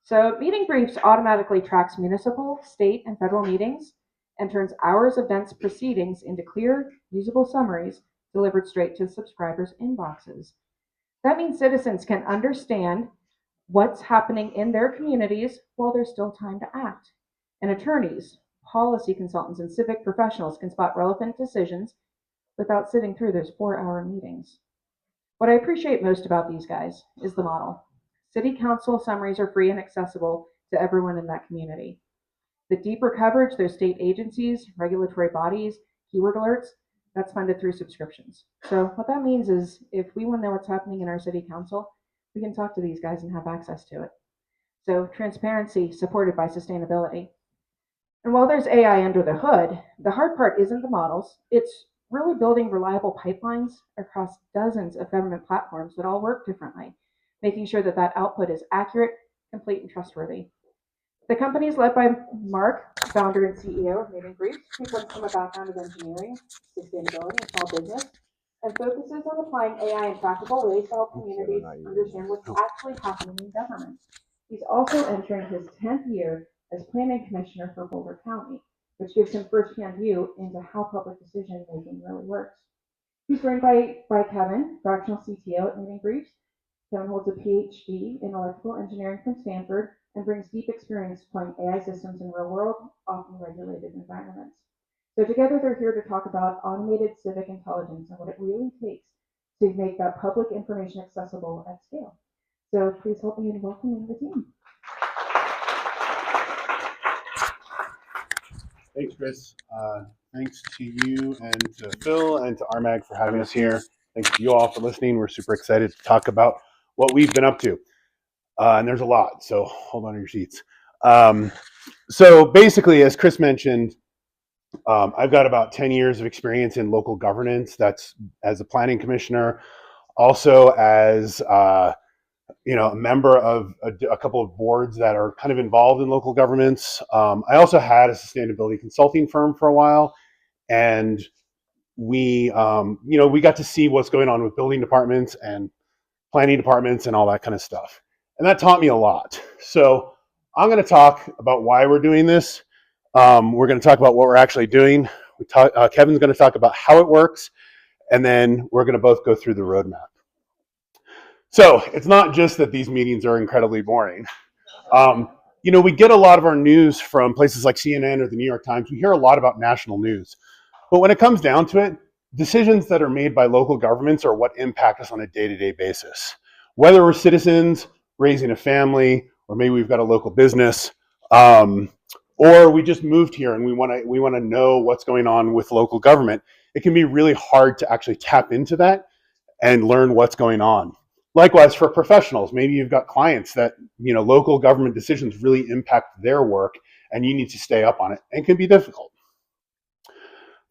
So meeting briefs automatically tracks municipal, state, and federal meetings and turns hours of dense proceedings into clear, usable summaries delivered straight to subscribers' inboxes. That means citizens can understand what's happening in their communities while there's still time to act. And attorneys, policy consultants, and civic professionals can spot relevant decisions without sitting through those 4-hour meetings. What I appreciate most about these guys is the model. City council summaries are free and accessible to everyone in that community. The deeper coverage, there's state agencies, regulatory bodies, keyword alerts, that's funded through subscriptions. So what that means is if we want to know what's happening in our city council, we can talk to these guys and have access to it. So transparency supported by sustainability. And while there's AI under the hood, the hard part isn't the models. It's really building reliable pipelines across dozens of government platforms that all work differently, making sure that that output is accurate, complete, and trustworthy. The company is led by Mark, founder and CEO of Meeting Briefs, who comes from a background of engineering, sustainability, and small business, and focuses on applying AI in practical ways to help communities understand what's actually happening in government. He's also entering his 10th year as planning commissioner for Boulder County, which gives him first-hand view into how public decision-making really works. He's joined by Kevin, fractional CTO at Meeting Briefs. Kevin holds a PhD in electrical engineering from Stanford and brings deep experience deploying AI systems in real-world, often regulated environments. So together they're here to talk about automated civic intelligence and what it really takes to make that public information accessible at scale. So please help me in welcoming the team. Thanks, Chris. Thanks to you and to Phil and to RMAIIG for having us here. Thanks to you all for listening. We're super excited to talk about what we've been up to. And there's a lot, so hold on to your seats. So basically, as Chris mentioned, I've got about 10 years of experience in local governance. That's as a planning commissioner, also as a member of a couple of boards that are kind of involved in local governments. I also had a sustainability consulting firm for a while, and we got to see what's going on with building departments and planning departments and all that kind of stuff. And that taught me a lot. So I'm going to talk about why we're doing this. We're going to talk about what we're actually doing. Kevin's going to talk about how it works, and then we're going to both go through the roadmap. So it's not just that these meetings are incredibly boring. We get a lot of our news from places like CNN or the New York Times. We hear a lot about national news. But when it comes down to it, decisions that are made by local governments are what impact us on a day-to-day basis. Whether we're citizens raising a family, or maybe we've got a local business, or we just moved here and we want to know what's going on with local government, it can be really hard to actually tap into that and learn what's going on. Likewise, for professionals, maybe you've got clients that local government decisions really impact their work, and you need to stay up on it, and it can be difficult.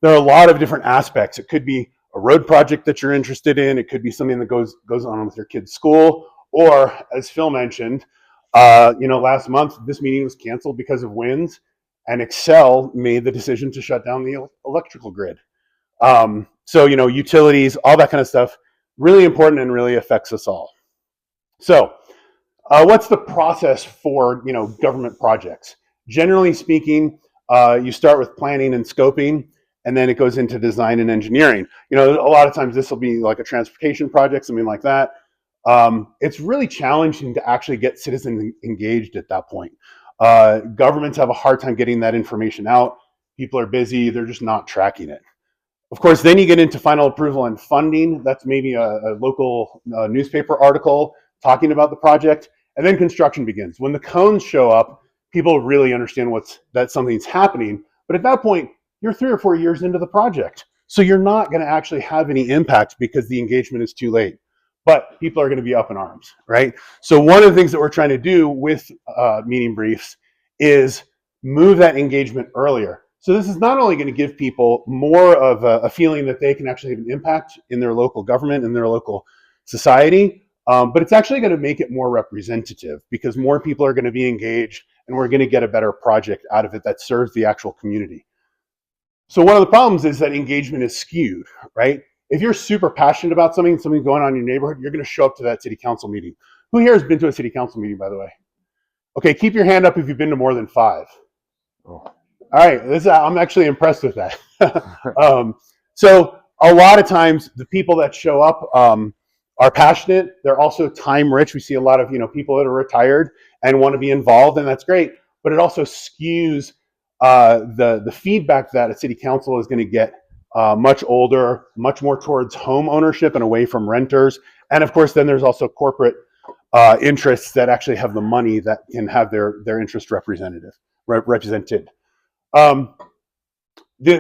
There are a lot of different aspects. It could be a road project that you're interested in. It could be something that goes on with your kid's school. Or, as Phil mentioned, last month this meeting was canceled because of winds, and Excel made the decision to shut down the electrical grid. So, utilities, all that kind of stuff, really important and really affects us all. So, what's the process for, government projects? Generally speaking, you start with planning and scoping, and then it goes into design and engineering. A lot of times this will be like a transportation project, something like that. It's really challenging to actually get citizens engaged at that point. Governments have a hard time getting that information out. People are busy, they're just not tracking it. Of course, then you get into final approval and funding. That's maybe a local newspaper article talking about the project, and then construction begins. When the cones show up, people really understand that something's happening, but at that point, you're 3 or 4 years into the project. So you're not gonna actually have any impact because the engagement is too late. But people are gonna be up in arms, right? So one of the things that we're trying to do with meeting briefs is move that engagement earlier. So this is not only going to give people more of a feeling that they can actually have an impact in their local government and their local society, but it's actually going to make it more representative because more people are going to be engaged and we're going to get a better project out of it that serves the actual community. So one of the problems is that engagement is skewed, right? If you're super passionate about something going on in your neighborhood, you're going to show up to that city council meeting. Who here has been to a city council meeting, by the way? Okay, keep your hand up if you've been to more than 5. Oh. All right, I'm actually impressed with that. So a lot of times the people that show up are passionate. They're also time rich. We see a lot of people that are retired and want to be involved, and that's great. But it also skews the feedback that a city council is going to get much older, much more towards home ownership and away from renters. And of course, then there's also corporate interests that actually have the money that can have their interest represented.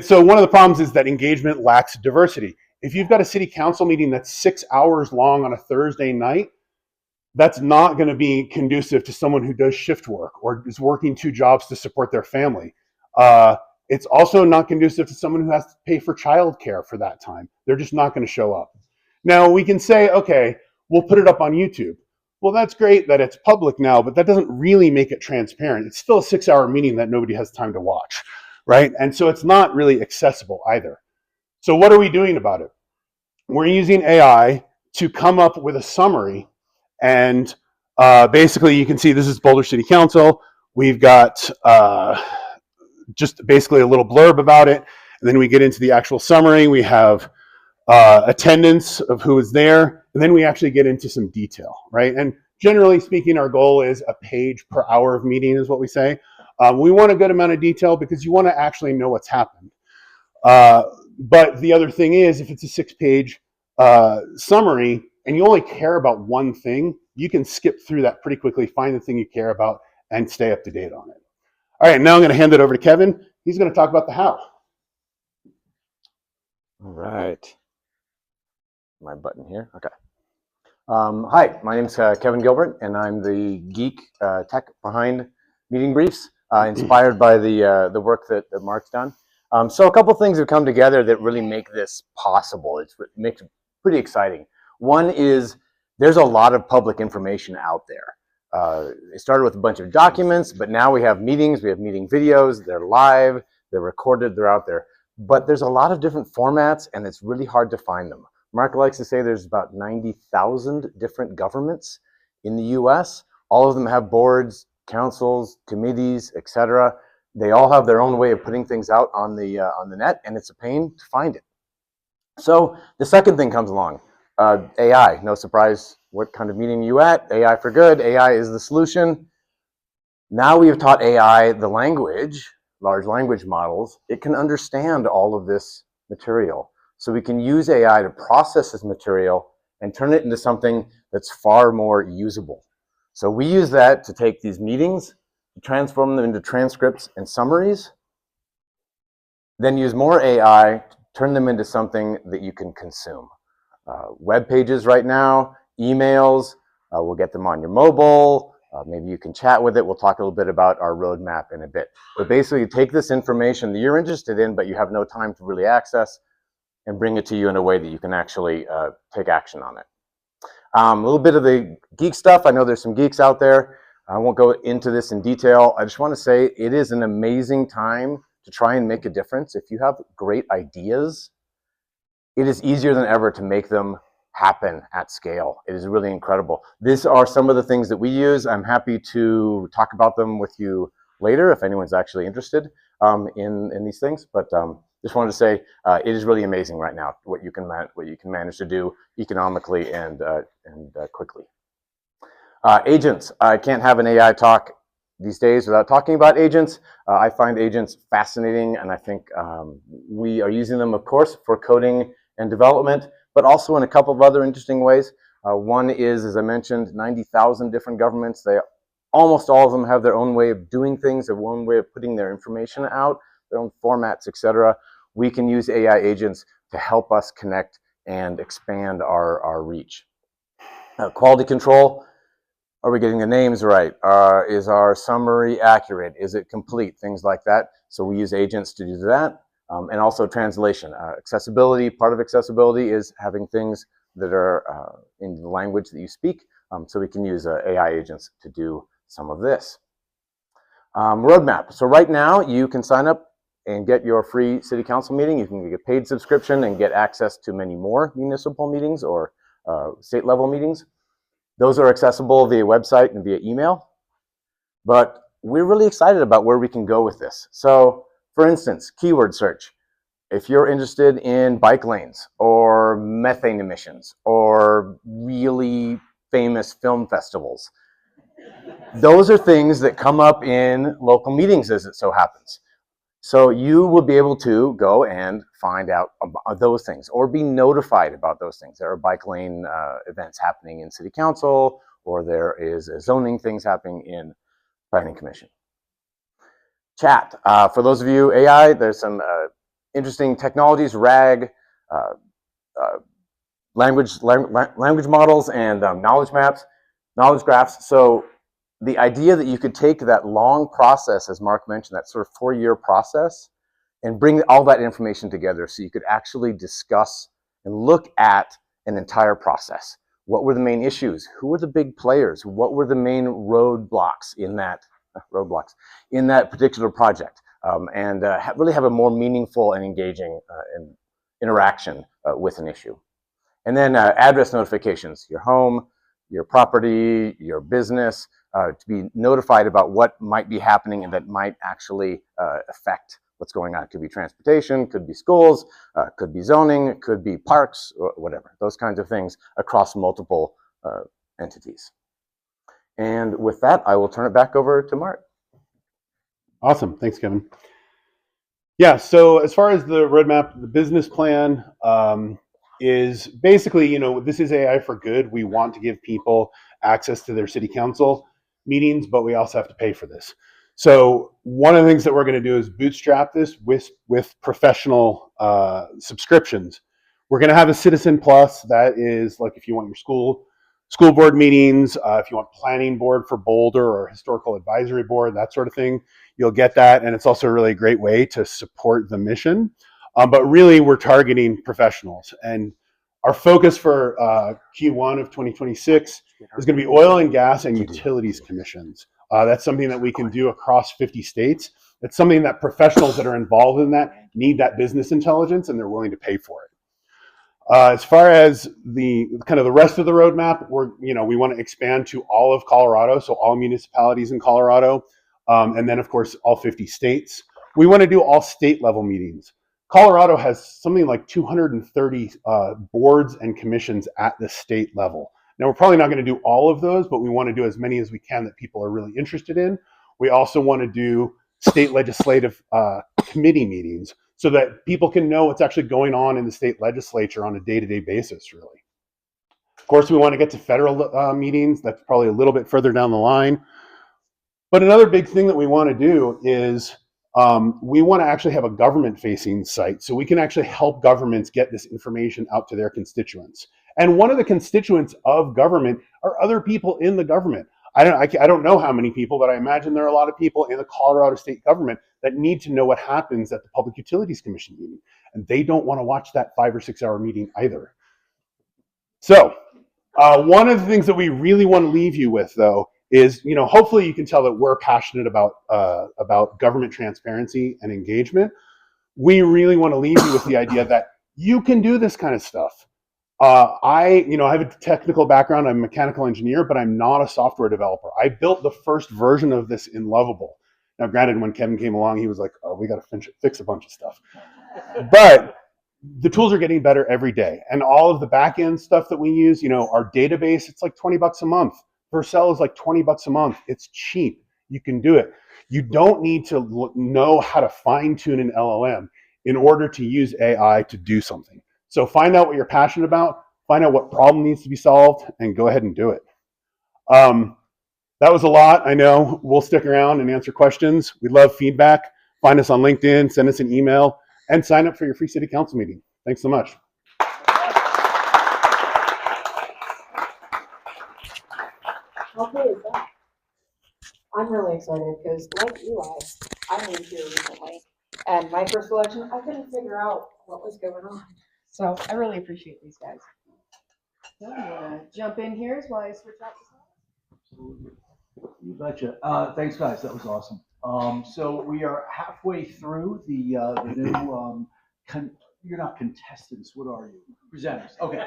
So one of the problems is that engagement lacks diversity. If you've got a city council meeting that's 6 hours long on a Thursday night, that's not going to be conducive to someone who does shift work or is working 2 jobs to support their family. It's also not conducive to someone who has to pay for childcare for that time. They're just not going to show up. Now we can say, okay, we'll put it up on YouTube. Well, that's great that it's public now, but that doesn't really make it transparent. It's still a 6-hour meeting that nobody has time to watch, right? And so it's not really accessible either. So what are we doing about it? We're using AI to come up with a summary, and basically you can see this is Boulder City Council. We've got just basically a little blurb about it, and then we get into the actual summary. We have attendance of who is there, and then we actually get into some detail, right? And generally speaking, our goal is a page per hour of meeting is what we say. We want a good amount of detail because you want to actually know what's happened. But the other thing is, if it's a 6-page summary and you only care about one thing, you can skip through that pretty quickly, find the thing you care about, and stay up to date on it. All right, now I'm going to hand it over to Kevin. He's going to talk about the how. All right. My button here. Okay. Hi, my name's Kevin Gilbert, and I'm the geek tech behind meeting briefs, inspired by the work that Mark's done. So a couple things have come together that really make this possible. It makes it pretty exciting. One is there's a lot of public information out there. It started with a bunch of documents, but now we have meetings, we have meeting videos, they're live, they're recorded, they're out there. But there's a lot of different formats, and it's really hard to find them. Mark likes to say there's about 90,000 different governments in the US. All of them have boards, councils, committees, etc. They all have their own way of putting things out on the net, and it's a pain to find it. So the second thing comes along, AI. No surprise what kind of meeting you at. AI for good. AI is the solution. Now we have taught AI the language, large language models. It can understand all of this material. So we can use AI to process this material and turn it into something that's far more usable. So we use that to take these meetings, transform them into transcripts and summaries, then use more AI to turn them into something that you can consume. Web pages right now, emails, we'll get them on your mobile, maybe you can chat with it. We'll talk a little bit about our roadmap in a bit. But basically, you take this information that you're interested in, but you have no time to really access, and bring it to you in a way that you can actually take action on it. A little bit of the geek stuff. I know there's some geeks out there. I won't go into this in detail. I just want to say it is an amazing time to try and make a difference. If you have great ideas, it is easier than ever to make them happen at scale. It is really incredible. These are some of the things that we use. I'm happy to talk about them with you later if anyone's actually interested in these things. But just wanted to say it is really amazing right now what you can manage to do economically and quickly. Agents. I can't have an AI talk these days without talking about agents. I find agents fascinating, and I think we are using them, of course, for coding and development, but also in a couple of other interesting ways. One is, as I mentioned, 90,000 different governments. Almost all of them have their own way of doing things, their own way of putting their information out, their own formats, etc. We can use AI agents to help us connect and expand our reach. Quality control. Are we getting the names right? Is our summary accurate? Is it complete? Things like that. So we use agents to do that. And also translation. Accessibility, part of accessibility is having things that are in the language that you speak. So we can use AI agents to do some of this. Roadmap. So right now you can sign up and get your free city council meeting. You can get a paid subscription and get access to many more municipal meetings or state level meetings. Those are accessible via website and via email. But we're really excited about where we can go with this. So for instance, keyword search. If you're interested in bike lanes or methane emissions or really famous film festivals, those are things that come up in local meetings as it so happens. So you will be able to go and find out about those things or be notified about those things. There are bike lane events happening in city council, or there is zoning things happening in planning commission. Chat. For those of you, AI, there's some interesting technologies, RAG, language models, and knowledge maps, knowledge graphs. So the idea that you could take that long process, as Mark mentioned, that sort of 4-year process, and bring all that information together so you could actually discuss and look at an entire process. What were the main issues? Who were the big players? What were the main roadblocks in that particular project? And really have a more meaningful and engaging interaction with an issue. And then address notifications, your home, your property, your business, to be notified about what might be happening and that might actually affect what's going on. It could be transportation, could be schools, could be zoning, could be parks, or whatever. Those kinds of things across multiple entities. And with that, I will turn it back over to Mark. Awesome. Thanks, Kevin. Yeah, so as far as the roadmap, the business plan is basically, this is AI for good. We want to give people access to their city council meetings, but we also have to pay for this. So one of the things that we're going to do is bootstrap this with professional subscriptions. We're going to have a Citizen Plus. That is like if you want your school board meetings, if you want planning board for Boulder or historical advisory board, that sort of thing, you'll get that. And it's also a really great way to support the mission. But really, we're targeting professionals. And our focus for Q1 of 2026 is going to be oil and gas and utilities commissions. That's something that we can do across 50 states. It's something that professionals that are involved in that need that business intelligence, and they're willing to pay for it. As far as the rest of the roadmap, we want to expand to all of Colorado, so all municipalities in Colorado, and then of course all 50 states. We want to do all state level meetings. Colorado has something like 230 boards and commissions at the state level. Now we're probably not going to do all of those, but we want to do as many as we can that people are really interested in. We also want to do state legislative committee meetings, so that people can know what's actually going on in the state legislature on a day-to-day basis, really. Of course, we want to get to federal meetings. That's probably a little bit further down the line. But another big thing that we want to do is we want to actually have a government-facing site, so we can actually help governments get this information out to their constituents. And one of the constituents of government are other people in the government. I don't know how many people, but I imagine there are a lot of people in the Colorado state government that need to know what happens at the Public Utilities Commission meeting. and they don't want to watch that 5 or 6 hour meeting either. So one of the things that we really want to leave you with, though, is, hopefully you can tell that we're passionate about government transparency and engagement. We really want to leave you with the idea that you can do this kind of stuff. I have a technical background. I'm a mechanical engineer, but I'm not a software developer. I built the first version of this in Lovable. Now, granted, when Kevin came along, he was like, "Oh, we got to fix a bunch of stuff." But the tools are getting better every day, and all of the back-end stuff that we use, our database, it's like $20 a month. Vercel is like $20 a month. It's cheap. You can do it. You don't need to know how to fine-tune an LLM in order to use AI to do something. So find out what you're passionate about, find out what problem needs to be solved, and go ahead and do it. That was a lot, I know. We'll stick around and answer questions. We love feedback. Find us on LinkedIn, send us an email, and sign up for your free city council meeting. Thanks so much. How cool is that? I'm really excited because, like Eli, I moved here recently, and my first election, I couldn't figure out what was going on. So I really appreciate these guys. So I'm gonna jump in here while I switch out the slides. You betcha. Thanks, guys. That was awesome. So we are halfway through the new. You're not contestants. What are you? Presenters. Okay.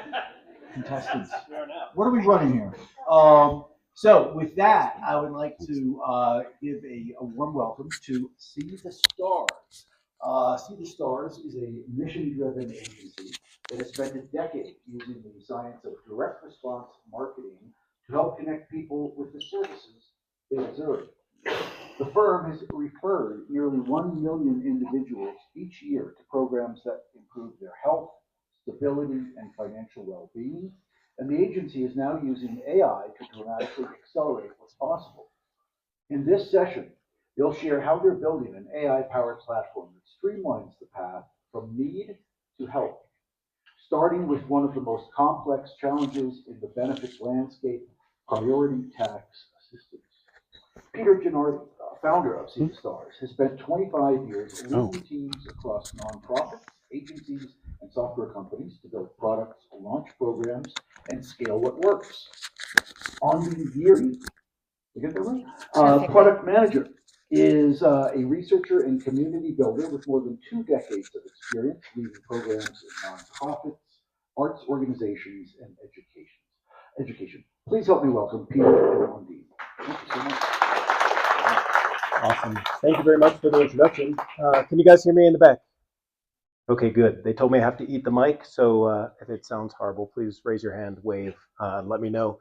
Contestants. What are we running here? So with that, I would like to give a warm welcome to See the Stars. See the Stars is a mission-driven agency that has spent a decade using the science of direct response marketing to help connect people with the services they observe. The firm has referred nearly 1 million individuals each year to programs that improve their health, stability, and financial well-being, and the agency is now using AI to dramatically accelerate what's possible. In this session, they'll share how they're building an AI-powered platform that streamlines the path from need to help, starting with one of the most complex challenges in the benefits landscape, priority tax assistance. Peter Gennardi, founder of See the Stars, has spent 25 years leading teams across nonprofits, agencies, and software companies to build products, launch programs, and scale what works. Andy Geary, product manager, is a researcher and community builder with more than 2 decades of experience leading programs in nonprofits, arts organizations, and education. Please help me welcome Peter and Andy. Thank you so much. Awesome. Thank you very much for the introduction. Can you guys hear me in the back? Okay, good. They told me I have to eat the mic, so if it sounds horrible, please raise your hand, wave, and let me know.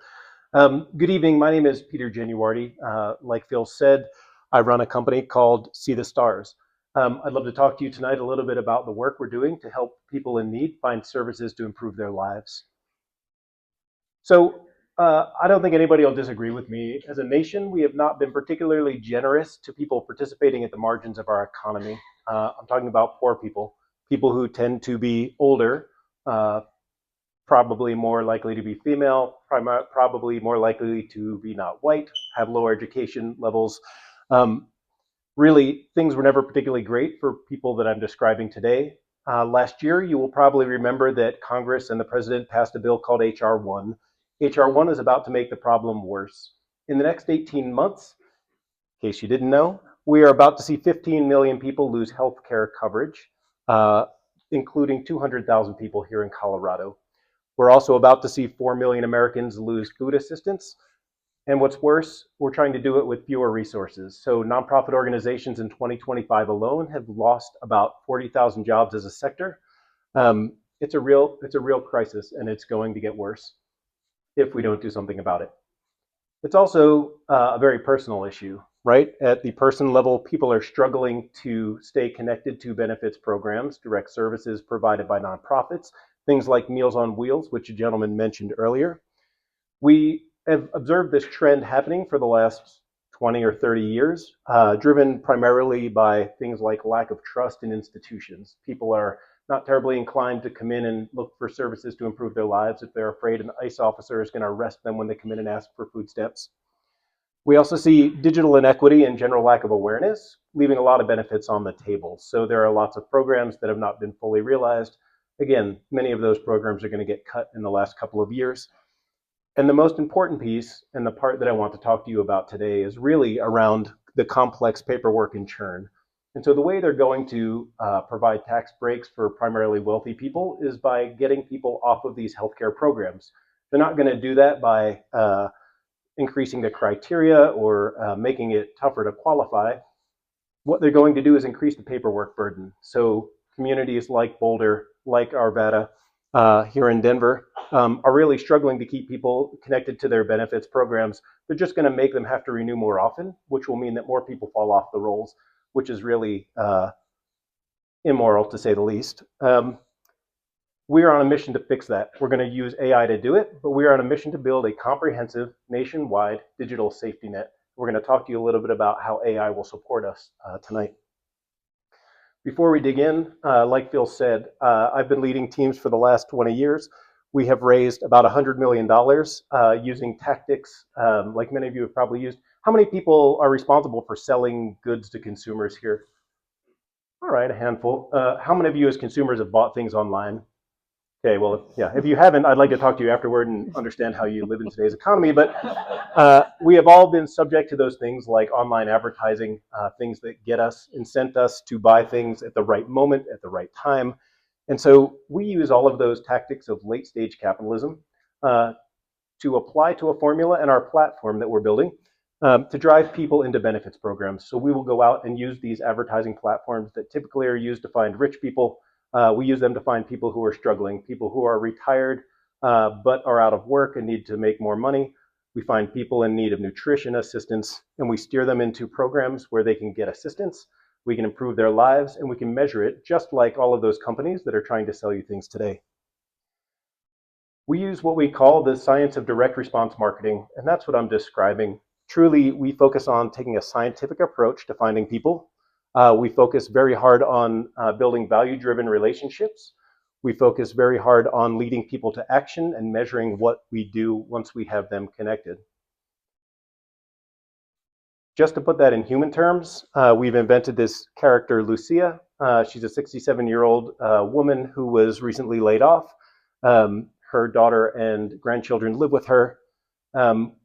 Good evening. My name is Peter Gennardi. Like Phil said, I run a company called See the Stars. I'd love to talk to you tonight a little bit about the work we're doing to help people in need find services to improve their lives. So I don't think anybody will disagree with me. As a nation, we have not been particularly generous to people participating at the margins of our economy. I'm talking about poor people who tend to be older, probably more likely to be female, probably more likely to be not white, have lower education levels. Really, things were never particularly great for people that I'm describing today. Last year, you will probably remember that Congress and the President passed a bill called H.R. 1. H.R. 1 is about to make the problem worse. In the next 18 months, in case you didn't know, we are about to see 15 million people lose health care coverage, including 200,000 people here in Colorado. We're also about to see 4 million Americans lose food assistance. And what's worse, we're trying to do it with fewer resources. So nonprofit organizations in 2025 alone have lost about 40,000 jobs as a sector. It's a real crisis, and it's going to get worse if we don't do something about it. It's also a very personal issue, right? At the person level, people are struggling to stay connected to benefits programs, direct services provided by nonprofits, things like Meals on Wheels, which a gentleman mentioned earlier. We have observed this trend happening for the last 20 or 30 years, driven primarily by things like lack of trust in institutions. People are not terribly inclined to come in and look for services to improve their lives if they're afraid an ICE officer is going to arrest them when they come in and ask for food stamps. We also see digital inequity and general lack of awareness, leaving a lot of benefits on the table. So there are lots of programs that have not been fully realized. Again, many of those programs are going to get cut in the last couple of years. And the most important piece, and the part that I want to talk to you about today, is really around the complex paperwork and churn. And so the way they're going to provide tax breaks for primarily wealthy people is by getting people off of these healthcare programs. They're not going to do that by increasing the criteria or making it tougher to qualify. What they're going to do is increase the paperwork burden. So communities like Boulder, like Arvada, here in Denver, are really struggling to keep people connected to their benefits programs. They're just going to make them have to renew more often, which will mean that more people fall off the rolls, which is really immoral, to say the least. We are on a mission to fix that. We're going to use AI to do it, but we are on a mission to build a comprehensive, nationwide digital safety net. We're going to talk to you a little bit about how AI will support us tonight. Before we dig in, like Phil said, I've been leading teams for the last 20 years. We have raised about $100 million using tactics like many of you have probably used. How many people are responsible for selling goods to consumers here? All right, a handful. How many of you as consumers have bought things online? Okay, well, yeah, if you haven't, I'd like to talk to you afterward and understand how you live in today's economy. But we have all been subject to those things like online advertising, things that get us, incent us to buy things at the right moment, at the right time. And so we use all of those tactics of late stage capitalism to apply to a formula in our platform that we're building to drive people into benefits programs. So we will go out and use these advertising platforms that typically are used to find rich people. We use them to find people who are struggling, people who are retired but are out of work and need to make more money. We find people in need of nutrition assistance, and we steer them into programs where they can get assistance. We can improve their lives, and we can measure it just like all of those companies that are trying to sell you things today. We use what we call the science of direct response marketing, and that's what I'm describing. Truly, we focus on taking a scientific approach to finding people. We focus very hard on building value-driven relationships. We focus very hard on leading people to action and measuring what we do once we have them connected. Just to put that in human terms, we've invented this character, Lucia. She's a 67-year-old woman who was recently laid off. Her daughter and grandchildren live with her.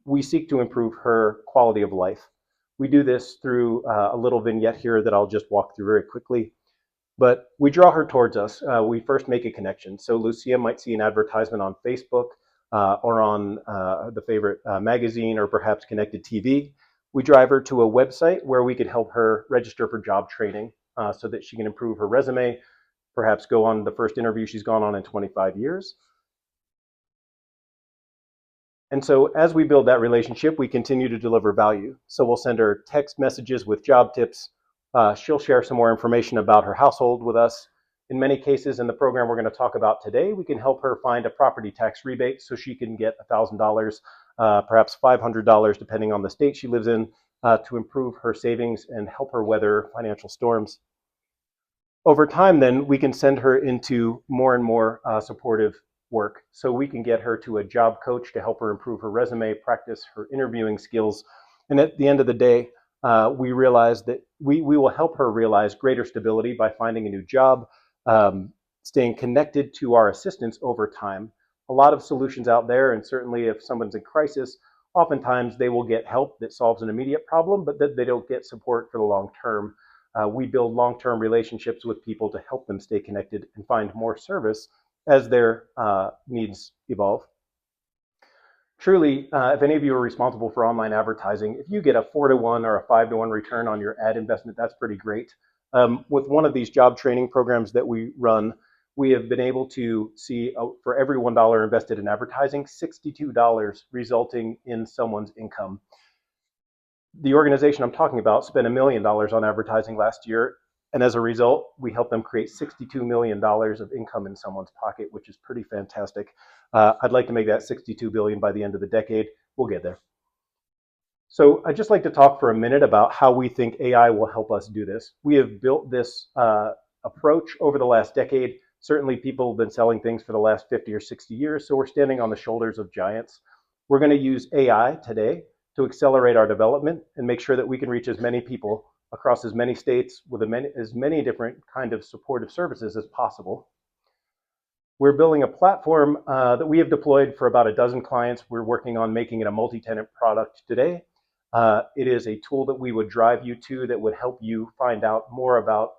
We seek to improve her quality of life. We do this through a little vignette here that I'll just walk through very quickly. But we draw her towards us. We first make a connection. So Lucia might see an advertisement on Facebook or on the favorite magazine or perhaps connected TV. We drive her to a website where we could help her register for job training so that she can improve her resume, perhaps go on the first interview she's gone on in 25 years. And so as we build that relationship, we continue to deliver value. So we'll send her text messages with job tips. She'll share some more information about her household with us. In many cases in the program we're going to talk about today, we can help her find a property tax rebate so she can get $1,000, perhaps $500, depending on the state she lives in, to improve her savings and help her weather financial storms. Over time, then, we can send her into more and more supportive work. So we can get her to a job coach to help her improve her resume, practice her interviewing skills. And at the end of the day, we realize that we will help her realize greater stability by finding a new job, staying connected to our assistance over time. A lot of solutions out there, and certainly if someone's in crisis, oftentimes they will get help that solves an immediate problem, but that they don't get support for the long term. We build long-term relationships with people to help them stay connected and find more service as their needs evolve. Truly, if any of you are responsible for online advertising, if you get a 4-to-1 or a 5-to-1 return on your ad investment, that's pretty great. With one of these job training programs that we run, we have been able to see for every $1 invested in advertising, $62 resulting in someone's income. The organization I'm talking about spent $1 million on advertising last year, and as a result, we helped them create $62 million of income in someone's pocket, which is pretty fantastic. I'd like to make that $62 billion by the end of the decade. We'll get there. So I'd just like to talk for a minute about how we think AI will help us do this. We have built this approach over the last decade. Certainly people have been selling things for the last 50 or 60 years, so we're standing on the shoulders of giants. We're going to use AI today to accelerate our development and make sure that we can reach as many people across as many states with as many different kind of supportive services as possible. We're building a platform that we have deployed for about a dozen clients. We're working on making it a multi-tenant product today. It is a tool that we would drive you to that would help you find out more about,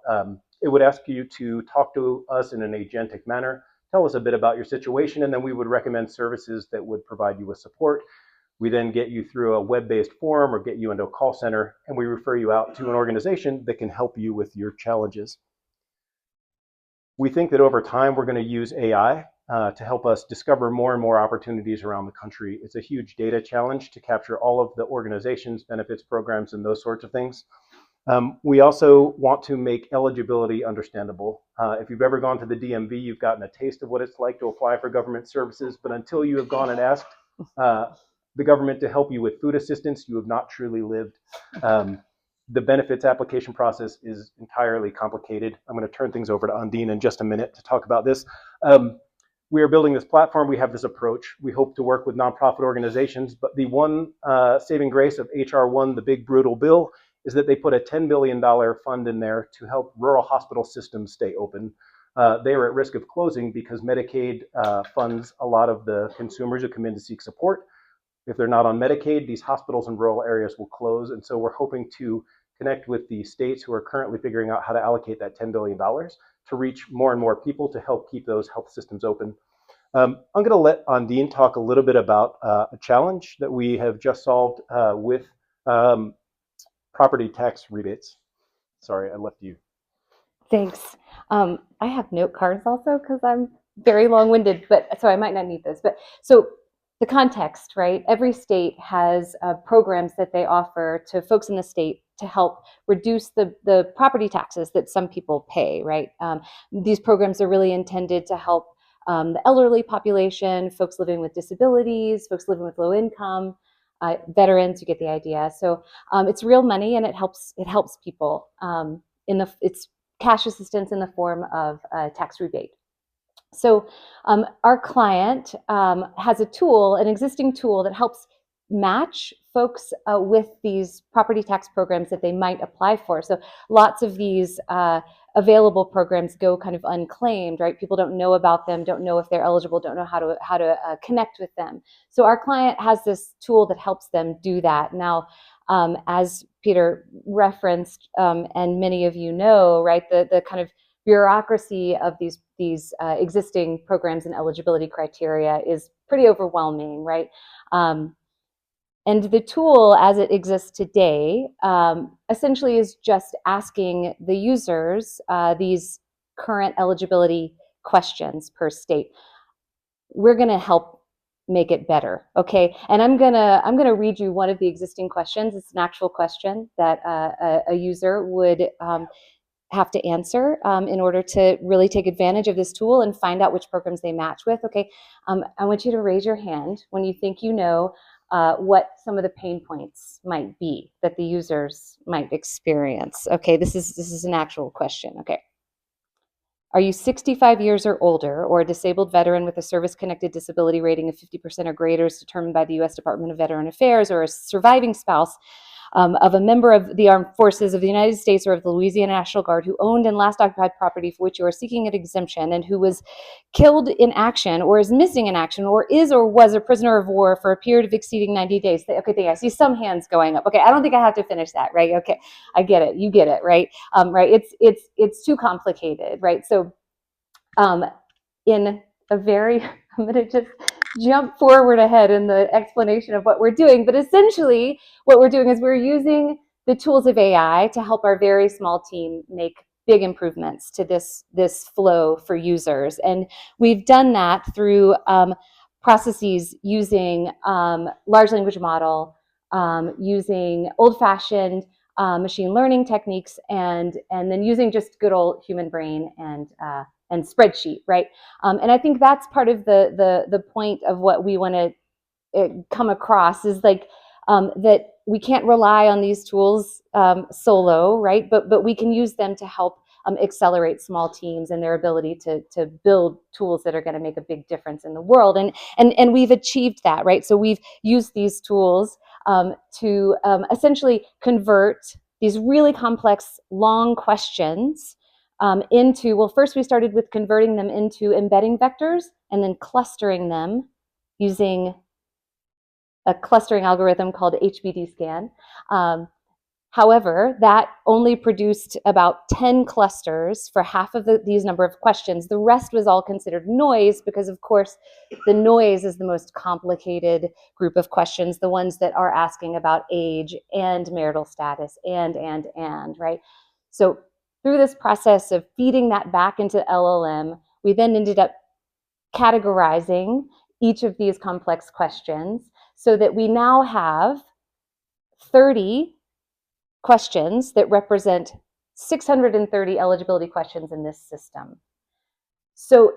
it would ask you to talk to us in an agentic manner, tell us a bit about your situation, and then we would recommend services that would provide you with support. We then get you through a web-based form or get you into a call center, and we refer you out to an organization that can help you with your challenges. We think that over time, we're going to use AI to help us discover more and more opportunities around the country. It's a huge data challenge to capture all of the organizations, benefits, programs, and those sorts of things. We also want to make eligibility understandable. If you've ever gone to the DMV, you've gotten a taste of what it's like to apply for government services, but until you have gone and asked the government to help you with food assistance, you have not truly lived. The benefits application process is entirely complicated. I'm going to turn things over to Undine in just a minute to talk about this. We are building this platform. We have this approach. We hope to work with nonprofit organizations, but the one saving grace of HR1, the big brutal bill, is that they put a $10 billion fund in there to help rural hospital systems stay open. They are at risk of closing because Medicaid funds a lot of the consumers who come in to seek support. If they're not on Medicaid, these hospitals in rural areas will close. And so we're hoping to connect with the states who are currently figuring out how to allocate that $10 billion to reach more and more people to help keep those health systems open. I'm going to let Undine talk a little bit about a challenge that we have just solved with property tax rebates. Sorry, I left you. Thanks. I have note cards also because I'm very long-winded, but so I might not need those. But so the context, right? Every state has programs that they offer to folks in the state to help reduce the property taxes that some people pay, right? These programs are really intended to help the elderly population, folks living with disabilities, folks living with low income, veterans. You get the idea. So it's real money, and it helps people. It's cash assistance in the form of a tax rebate. So our client has a tool, an existing tool that helps match folks with these property tax programs that they might apply for. So lots of these available programs go kind of unclaimed, right? People don't know about them, don't know if they're eligible, don't know how to connect with them. So our client has this tool that helps them do that. Now, as Peter referenced, and many of you know, right, the kind of bureaucracy of these existing programs and eligibility criteria is pretty overwhelming, right? And the tool as it exists today essentially is just asking the users these current eligibility questions per state. We're going to help make it better, okay? And I'm gonna read you one of the existing questions. It's an actual question that a user would have to answer in order to really take advantage of this tool and find out which programs they match with. Okay, I want you to raise your hand when you think you know what some of the pain points might be that the users might experience. Okay, this is an actual question. Okay. Are you 65 years or older, or a disabled veteran with a service-connected disability rating of 50% or greater as determined by the U.S. Department of Veteran Affairs, or a surviving spouse of a member of the Armed Forces of the United States or of the Louisiana National Guard who owned and last occupied property for which you are seeking an exemption and who was killed in action or is missing in action or is or was a prisoner of war for a period of exceeding 90 days? Okay, I see some hands going up. Okay, I don't think I have to finish that, right? Okay, I get it. You get it, right? Right, it's too complicated, right? So in a very, I'm going to just jump forward ahead in the explanation of what we're doing, but essentially what we're doing is we're using the tools of AI to help our very small team make big improvements to this flow for users. And we've done that through processes using large language model, using old-fashioned machine learning techniques, and then using just good old human brain and spreadsheet, right? And I think that's part of the point of what we want to come across is like that we can't rely on these tools solo, right? But we can use them to help accelerate small teams and their ability to build tools that are going to make a big difference in the world. And we've achieved that, right? So we've used these tools to essentially convert these really complex, long questions into, well, first we started with converting them into embedding vectors and then clustering them using a clustering algorithm called HBD scan. However, that only produced about 10 clusters for half of these number of questions. The rest was all considered noise because, of course, the noise is the most complicated group of questions, the ones that are asking about age and marital status and, right? So through this process of feeding that back into LLM, we then ended up categorizing each of these complex questions so that we now have 30 questions that represent 630 eligibility questions in this system. So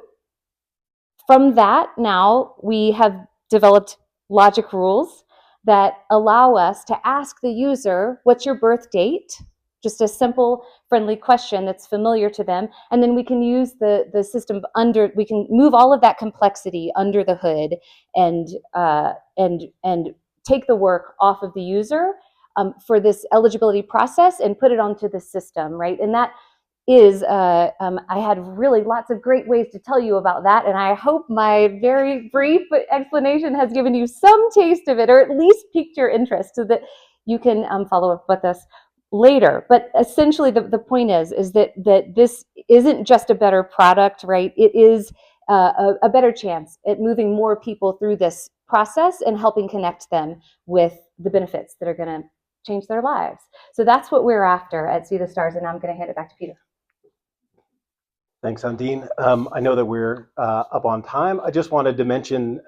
from that, now we have developed logic rules that allow us to ask the user, what's your birth date? Just a simple, friendly question that's familiar to them. And then we can use the system we can move all of that complexity under the hood and take the work off of the user for this eligibility process and put it onto the system, right? And that is, I had really lots of great ways to tell you about that, and I hope my very brief explanation has given you some taste of it, or at least piqued your interest so that you can follow up with us later. But essentially the point is that this isn't just a better product, right? It is a better chance at moving more people through this process and helping connect them with the benefits that are going to change their lives. So that's what we're after at See the Stars, and I'm going to hand it back to Peter. Thanks, Undine. I know that we're up on time. I just wanted to mention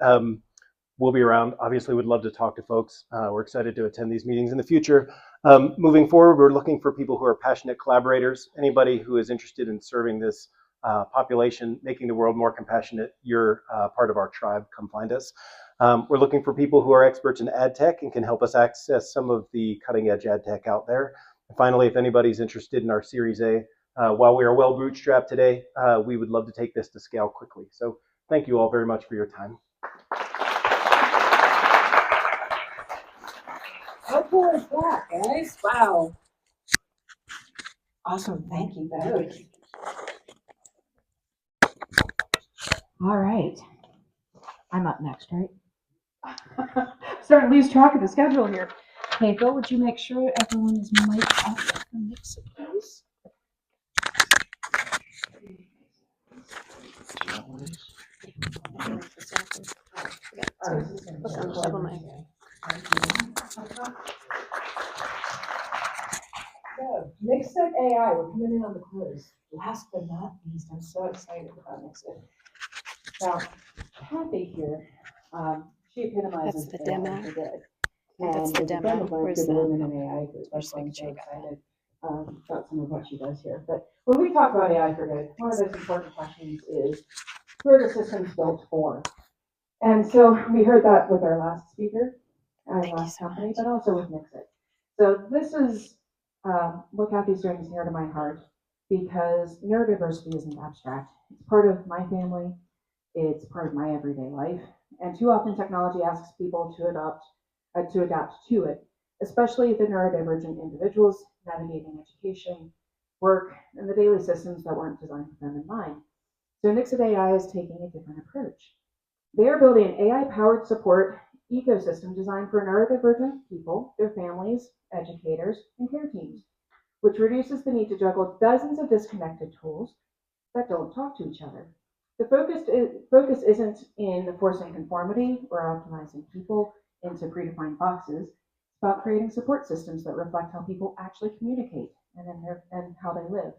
we'll be around. Obviously, would love to talk to folks. We're excited to attend these meetings in the future. Moving forward, we're looking for people who are passionate collaborators. Anybody who is interested in serving this population, making the world more compassionate, you're part of our tribe. Come find us. We're looking for people who are experts in ad tech and can help us access some of the cutting edge ad tech out there. And finally, if anybody's interested in our Series A, while we are well bootstrapped today, we would love to take this to scale quickly. So thank you all very much for your time. How cool is that, guys? Wow. Awesome. Thank you both. All right. I'm up next, right? Starting to lose track of the schedule here. Hey, Bill, would you make sure everyone is mic'd up for Nixit, please? So, Nixit AI, we're coming in on the close. Last but not least, I'm so excited about Nixit. Now, Kathy here, she epitomizes That's the AI demo. for good. That's the demo. Where's the the women in AI group? That's why I'm so excited about some of what she does here. But when we talk about AI for good, one of those important questions is, who are the systems built for? And so we heard that with our last speaker, our last company, but also with Nixit. So this is what Kathy's doing is near to my heart, because neurodiversity isn't abstract. It's part of my family. It's part of my everyday life. And too often technology asks people to adapt to it, especially the neurodivergent individuals navigating education, work, and the daily systems that weren't designed with them in mind. So Nixit AI is taking a different approach. They are building an AI-powered support ecosystem designed for neurodivergent people, their families, educators, and care teams, which reduces the need to juggle dozens of disconnected tools that don't talk to each other. The focus isn't in forcing conformity or optimizing people into predefined boxes. It's about creating support systems that reflect how people actually communicate and how they live.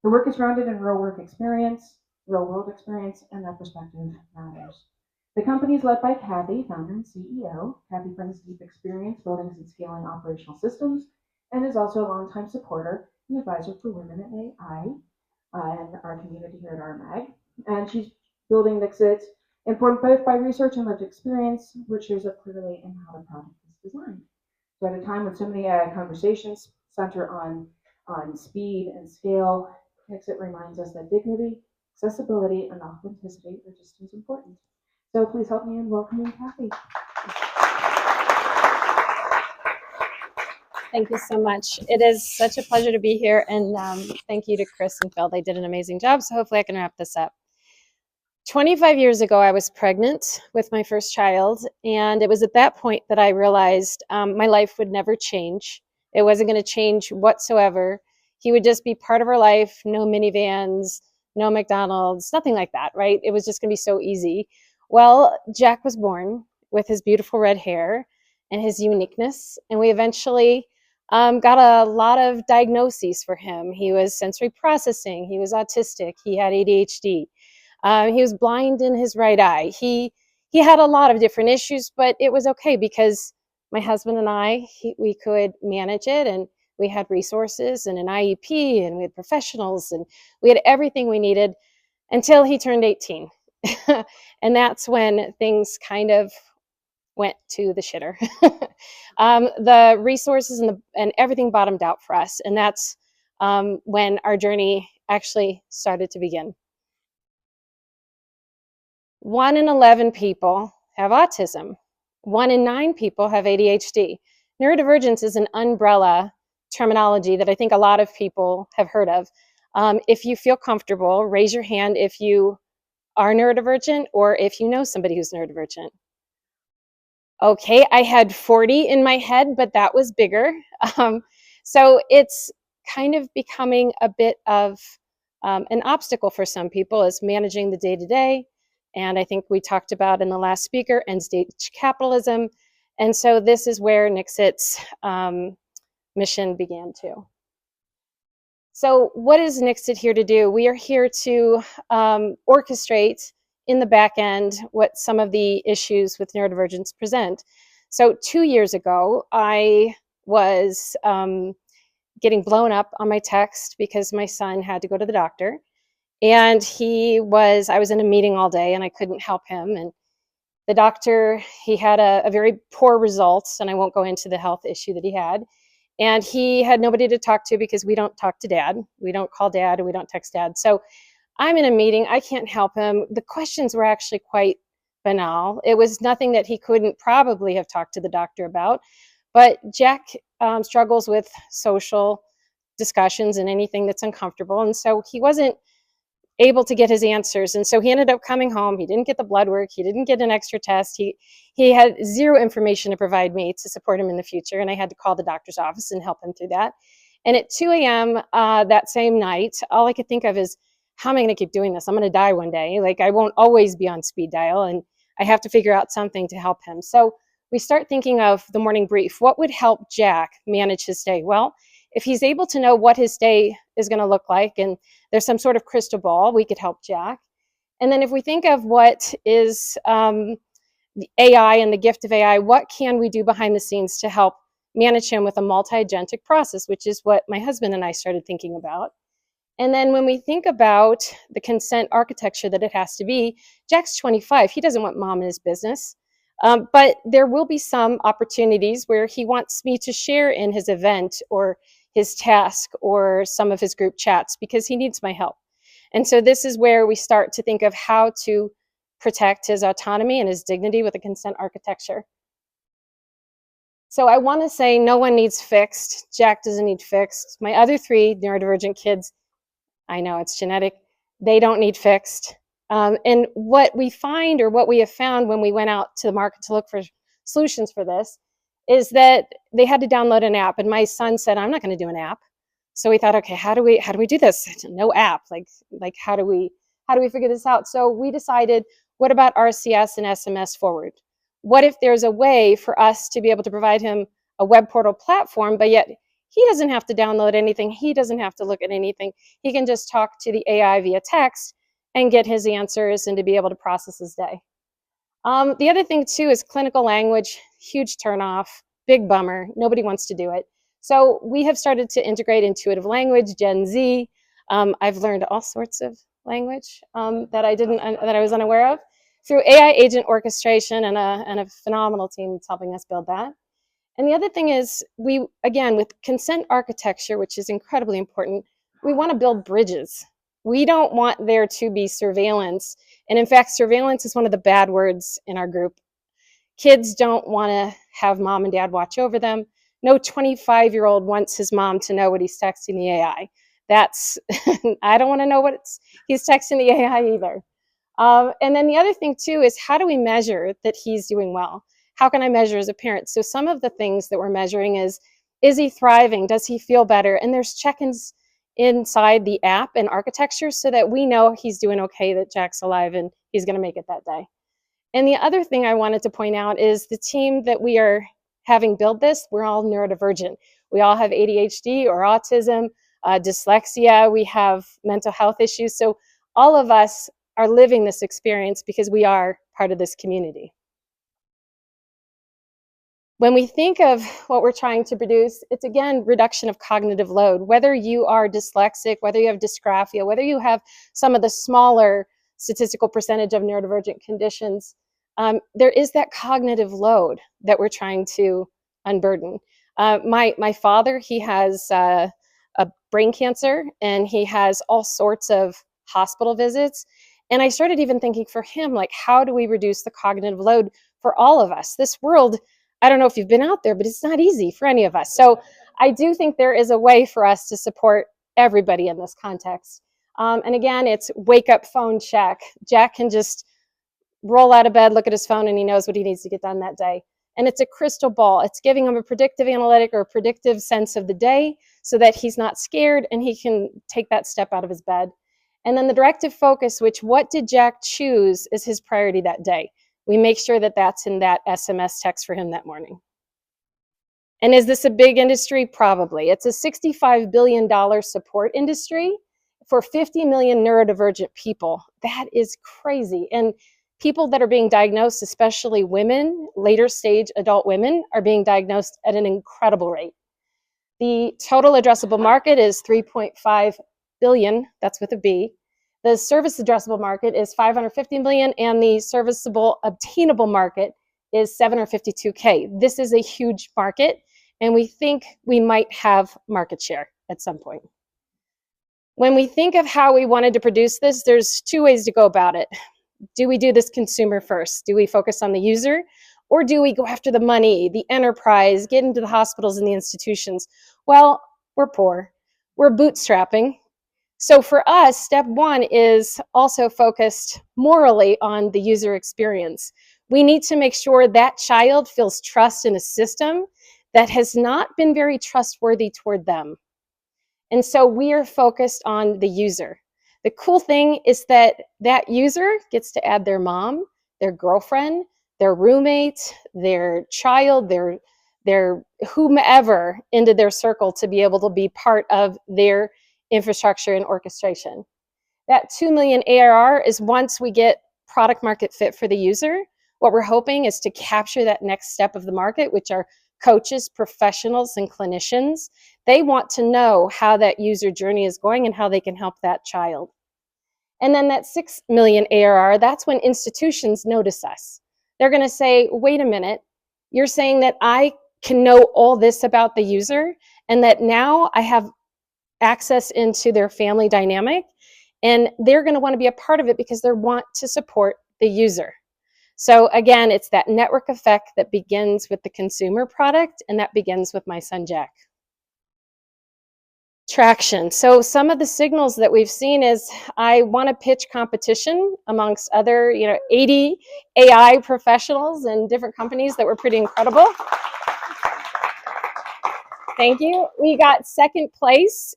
The work is grounded in real world experience, and that perspective matters. The company is led by Kathy, founder and CEO. Kathy brings deep experience building and scaling operational systems, and is also a longtime supporter and advisor for Women in AI and our community here at RMAIIG. And she's building Nixit, informed both by research and lived experience, which shows up clearly in how the product is designed. So at a time when so many AI conversations center on speed and scale, Nixit reminds us that dignity, accessibility, and authenticity are just as important. So please help me in welcoming Kathy. Thank you so much. It is such a pleasure to be here, and thank you to Chris and Phil. They did an amazing job, so hopefully I can wrap this up. 25 years ago, I was pregnant with my first child, and it was at that point that I realized my life would never change. It wasn't going to change whatsoever. He would just be part of our life, no minivans, no McDonald's, nothing like that, right? It was just going to be so easy. Well, Jack was born with his beautiful red hair and his uniqueness, and we eventually got a lot of diagnoses for him. He was sensory processing, he was autistic, he had ADHD. He was blind in his right eye. He had a lot of different issues, but it was okay because my husband and I, we could manage it, and we had resources and an IEP, and we had professionals, and we had everything we needed until he turned 18. And that's when things kind of went to the shitter. The resources and everything bottomed out for us, and that's when our journey actually started to begin. 1 in 11 people have autism. 1 in 9 people have ADHD. Neurodivergence is an umbrella terminology that I think a lot of people have heard of. If you feel comfortable, raise your hand if you are neurodivergent or if you know somebody who's neurodivergent. Okay, I had 40 in my head, but that was bigger. So it's kind of becoming a bit of an obstacle for some people, is managing the day-to-day. And I think we talked about in the last speaker, end-stage capitalism. And so this is where Nixit's mission began too. So what is Nixit here to do? We are here to orchestrate in the back end what some of the issues with neurodivergence present. So 2 years ago, I was getting blown up on my text because my son had to go to the doctor. And I was in a meeting all day and I couldn't help him. And the doctor, he had a very poor result, and I won't go into the health issue that he had. And he had nobody to talk to because we don't talk to dad. We don't call dad and we don't text dad. So I'm in a meeting, I can't help him. The questions were actually quite banal. It was nothing that he couldn't probably have talked to the doctor about. But Jack struggles with social discussions and anything that's uncomfortable. And so he wasn't able to get his answers. And so he ended up coming home. He didn't get the blood work. He didn't get an extra test. He had zero information to provide me to support him in the future. And I had to call the doctor's office and help him through that. And at 2 a.m. That same night, all I could think of is, how am I going to keep doing this? I'm going to die one day. Like, I won't always be on speed dial, and I have to figure out something to help him. So we start thinking of the morning brief. What would help Jack manage his day? Well, if he's able to know what his day is going to look like, and there's some sort of crystal ball, we could help Jack. And then if we think of what is the AI and the gift of AI, what can we do behind the scenes to help manage him with a multi-agentic process, which is what my husband and I started thinking about. And then when we think about the consent architecture that it has to be, Jack's 25, he doesn't want mom in his business. But there will be some opportunities where he wants me to share in his event or his task or some of his group chats because he needs my help. And so this is where we start to think of how to protect his autonomy and his dignity with a consent architecture. So I want to say no one needs fixed. Jack doesn't need fixed. My other 3 neurodivergent kids, I know it's genetic, they don't need fixed. And what we find, or what we have found when we went out to the market to look for solutions for this, is that they had to download an app. And my son said, I'm not going to do an app. So we thought, okay, how do we do this? No app. Like how do we figure this out? So we decided, what about RCS and SMS forward? What if there's a way for us to be able to provide him a web portal platform, but yet he doesn't have to download anything. He doesn't have to look at anything. He can just talk to the AI via text and get his answers and to be able to process his day. The other thing too is clinical language, huge turnoff, big bummer. Nobody wants to do it. So we have started to integrate intuitive language, Gen Z. I've learned all sorts of language that I was unaware of through AI agent orchestration and a phenomenal team that's helping us build that. And the other thing is, we, again, with consent architecture, which is incredibly important, we want to build bridges. We don't want there to be surveillance. And in fact, surveillance is one of the bad words in our group. Kids don't want to have mom and dad watch over them. No 25-year-old wants his mom to know what he's texting the AI. That's, I don't want to know what he's texting the AI either. And then the other thing too is, how do we measure that he's doing well? How can I measure as a parent? So some of the things that we're measuring is he thriving? Does he feel better? And there's check-ins inside the app and architecture so that we know he's doing okay, that Jack's alive and he's going to make it that day. And the other thing I wanted to point out is the team that we are having build this, we're all neurodivergent. We all have ADHD or autism, dyslexia, we have mental health issues. So all of us are living this experience because we are part of this community. When we think of what we're trying to produce, it's again, reduction of cognitive load. Whether you are dyslexic, whether you have dysgraphia, whether you have some of the smaller statistical percentage of neurodivergent conditions, there is that cognitive load that we're trying to unburden. My father, he has a brain cancer and he has all sorts of hospital visits. And I started even thinking for him, like, how do we reduce the cognitive load for all of us? This world, I don't know if you've been out there, but it's not easy for any of us. So I do think there is a way for us to support everybody in this context. And again, it's wake up, phone check. Jack can just roll out of bed, look at his phone, and he knows what he needs to get done that day. And it's a crystal ball. It's giving him a predictive analytic or a predictive sense of the day so that he's not scared and he can take that step out of his bed. And then the directive focus, which what did Jack choose is his priority that day. We make sure that that's in that SMS text for him that morning. And is this a big industry? Probably. It's a $65 billion support industry for 50 million neurodivergent people. That is crazy. And people that are being diagnosed, especially women, later stage adult women, are being diagnosed at an incredible rate. The total addressable market is 3.5 billion, that's with a B. The service addressable market is 550 million, and the serviceable obtainable market is 752K. This is a huge market, and we think we might have market share at some point. When we think of how we wanted to produce this, there's two ways to go about it. Do we do this consumer first? Do we focus on the user? Or do we go after the money, the enterprise, get into the hospitals and the institutions? Well, we're poor. We're bootstrapping. So for us, step one is also focused morally on the user experience. We need to make sure that child feels trust in a system that has not been very trustworthy toward them. And so we are focused on the user. The cool thing is that that user gets to add their mom, their girlfriend, their roommate, their child, their whomever into their circle to be able to be part of their infrastructure and orchestration. That 2 million ARR is once we get product market fit for the user. What we're hoping is to capture that next step of the market, which are coaches, professionals, and clinicians. They want to know how that user journey is going and how they can help that child. And then that 6 million ARR, that's when institutions notice us. They're going to say, wait a minute, you're saying that I can know all this about the user and that now I have access into their family dynamic, and they're going to want to be a part of it because they want to support the user. So again, it's that network effect that begins with the consumer product, and that begins with my son, Jack. Traction. So some of the signals that we've seen is I want to pitch competition amongst other, 80 AI professionals and different companies that were pretty incredible. Thank you. We got second place,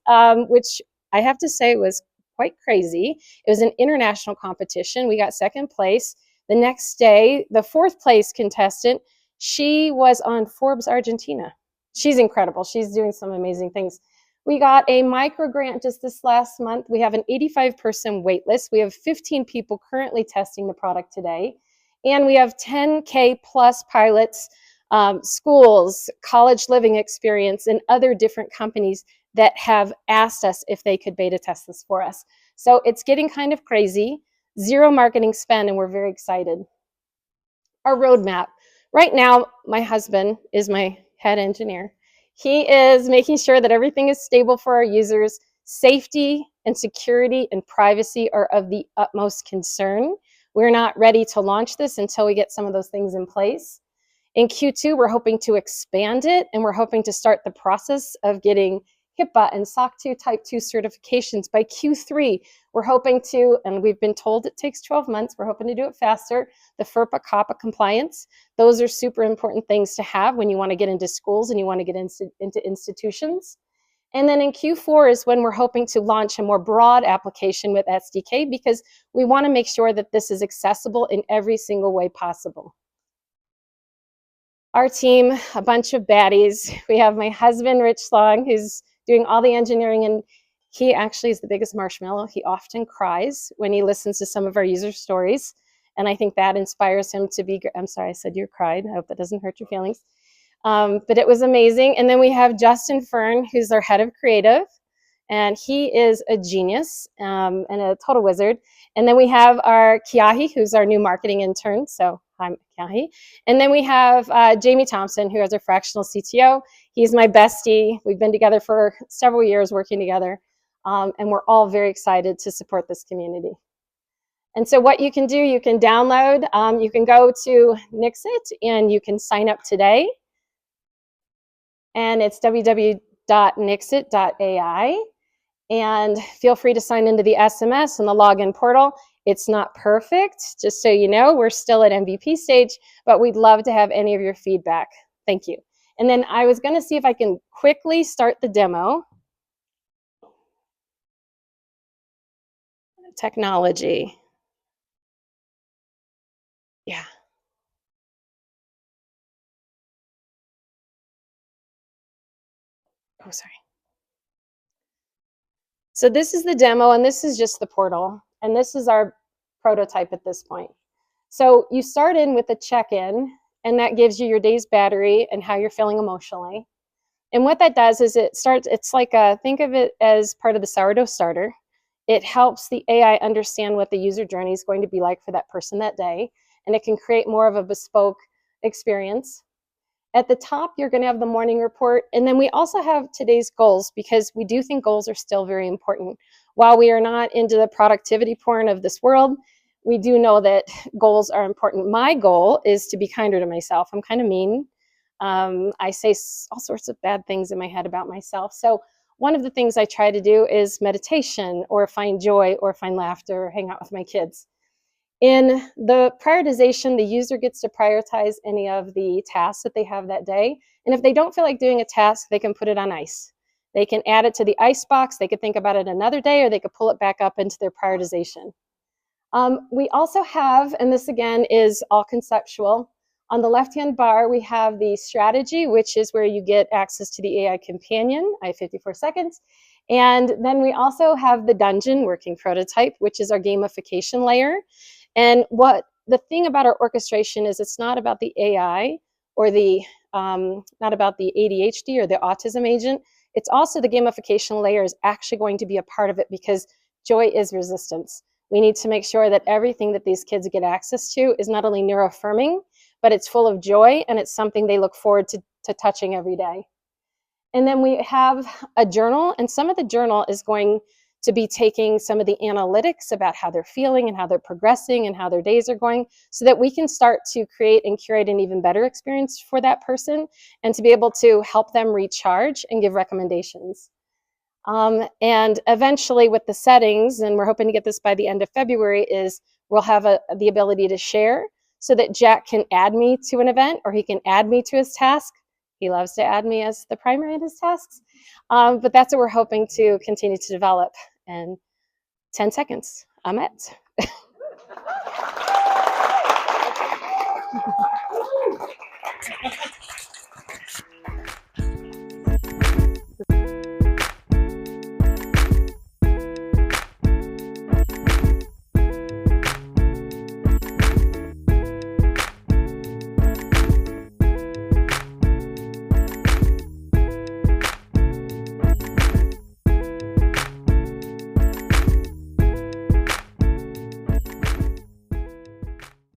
which I have to say was quite crazy. It was an international competition. We got second place. The next day, the fourth place contestant, she was on Forbes Argentina. She's incredible. She's doing some amazing things. We got a micro grant just this last month. We have an 85-person wait list. We have 15 people currently testing the product today. And we have 10K plus pilots, schools, college living experience, and other different companies that have asked us if they could beta test this for us. So it's getting kind of crazy. Zero marketing spend, and we're very excited. Our roadmap. Right now, my husband is my head engineer. He is making sure that everything is stable for our users. Safety and security and privacy are of the utmost concern. We're not ready to launch this until we get some of those things in place. In Q2, we're hoping to expand it, and we're hoping to start the process of getting HIPAA and SOC 2 Type 2 certifications by Q3. We're hoping to, and we've been told it takes 12 months, we're hoping to do it faster, the FERPA COPPA compliance. Those are super important things to have when you want to get into schools and you want to get into institutions. And then in Q4 is when we're hoping to launch a more broad application with SDK, because we want to make sure that this is accessible in every single way possible. Our team, a bunch of baddies. We have my husband, Rich Long, who's doing all the engineering, and he actually is the biggest marshmallow. He often cries when he listens to some of our user stories, and I think that inspires him to be, I'm sorry, I said you cried. I hope that doesn't hurt your feelings. But it was amazing. And then we have Justin Fern, who's our head of creative, and he is a genius and a total wizard. And then we have our Kiahi, who's our new marketing intern. So I'm Kiahi. And then we have Jamie Thompson, who is our fractional CTO. He's my bestie. We've been together for several years working together. And we're all very excited to support this community. And so what you can do, you can download, you can go to Nixit and you can sign up today. And it's www.nixit.ai. And feel free to sign into the SMS and the login portal. It's not perfect, just so you know, we're still at MVP stage, but we'd love to have any of your feedback. Thank you. And then I was going to see if I can quickly start the demo. Technology. Yeah. Oh, sorry. So this is the demo, and this is just the portal, and this is our prototype at this point. So you start in with a check-in, and that gives you your day's battery and how you're feeling emotionally. And what that does is it's like think of it as part of the sourdough starter. It helps the AI understand what the user journey is going to be like for that person that day, and it can create more of a bespoke experience. At the top, you're going to have the morning report, and then we also have today's goals, because we do think goals are still very important. While we are not into the productivity porn of this world, we do know that goals are important. My goal is to be kinder to myself. I'm kind of mean. I say all sorts of bad things in my head about myself. So one of the things I try to do is meditation, or find joy, or find laughter, or hang out with my kids. In the prioritization, the user gets to prioritize any of the tasks that they have that day. And if they don't feel like doing a task, they can put it on ice. They can add it to the ice box. They could think about it another day, or they could pull it back up into their prioritization. We also have, and this again is all conceptual, on the left-hand bar, we have the strategy, which is where you get access to the AI companion. I have 54 seconds. And then we also have the dungeon working prototype, which is our gamification layer. And what the thing about our orchestration is, it's not about the AI or the not about the ADHD or the autism agent. It's also the gamification layer is actually going to be a part of it, because joy is resistance. We need to make sure that everything that these kids get access to is not only neuroaffirming, but it's full of joy, and it's something they look forward to touching every day. And then we have a journal, and some of the journal is going to be taking some of the analytics about how they're feeling and how they're progressing and how their days are going, so that we can start to create and curate an even better experience for that person, and to be able to help them recharge and give recommendations. And eventually with the settings, and we're hoping to get this by the end of February, is we'll have the ability to share, so that Jack can add me to an event, or he can add me to his task. He loves to add me as the primary in his tasks. But that's what we're hoping to continue to develop. And 10 seconds, I'm it.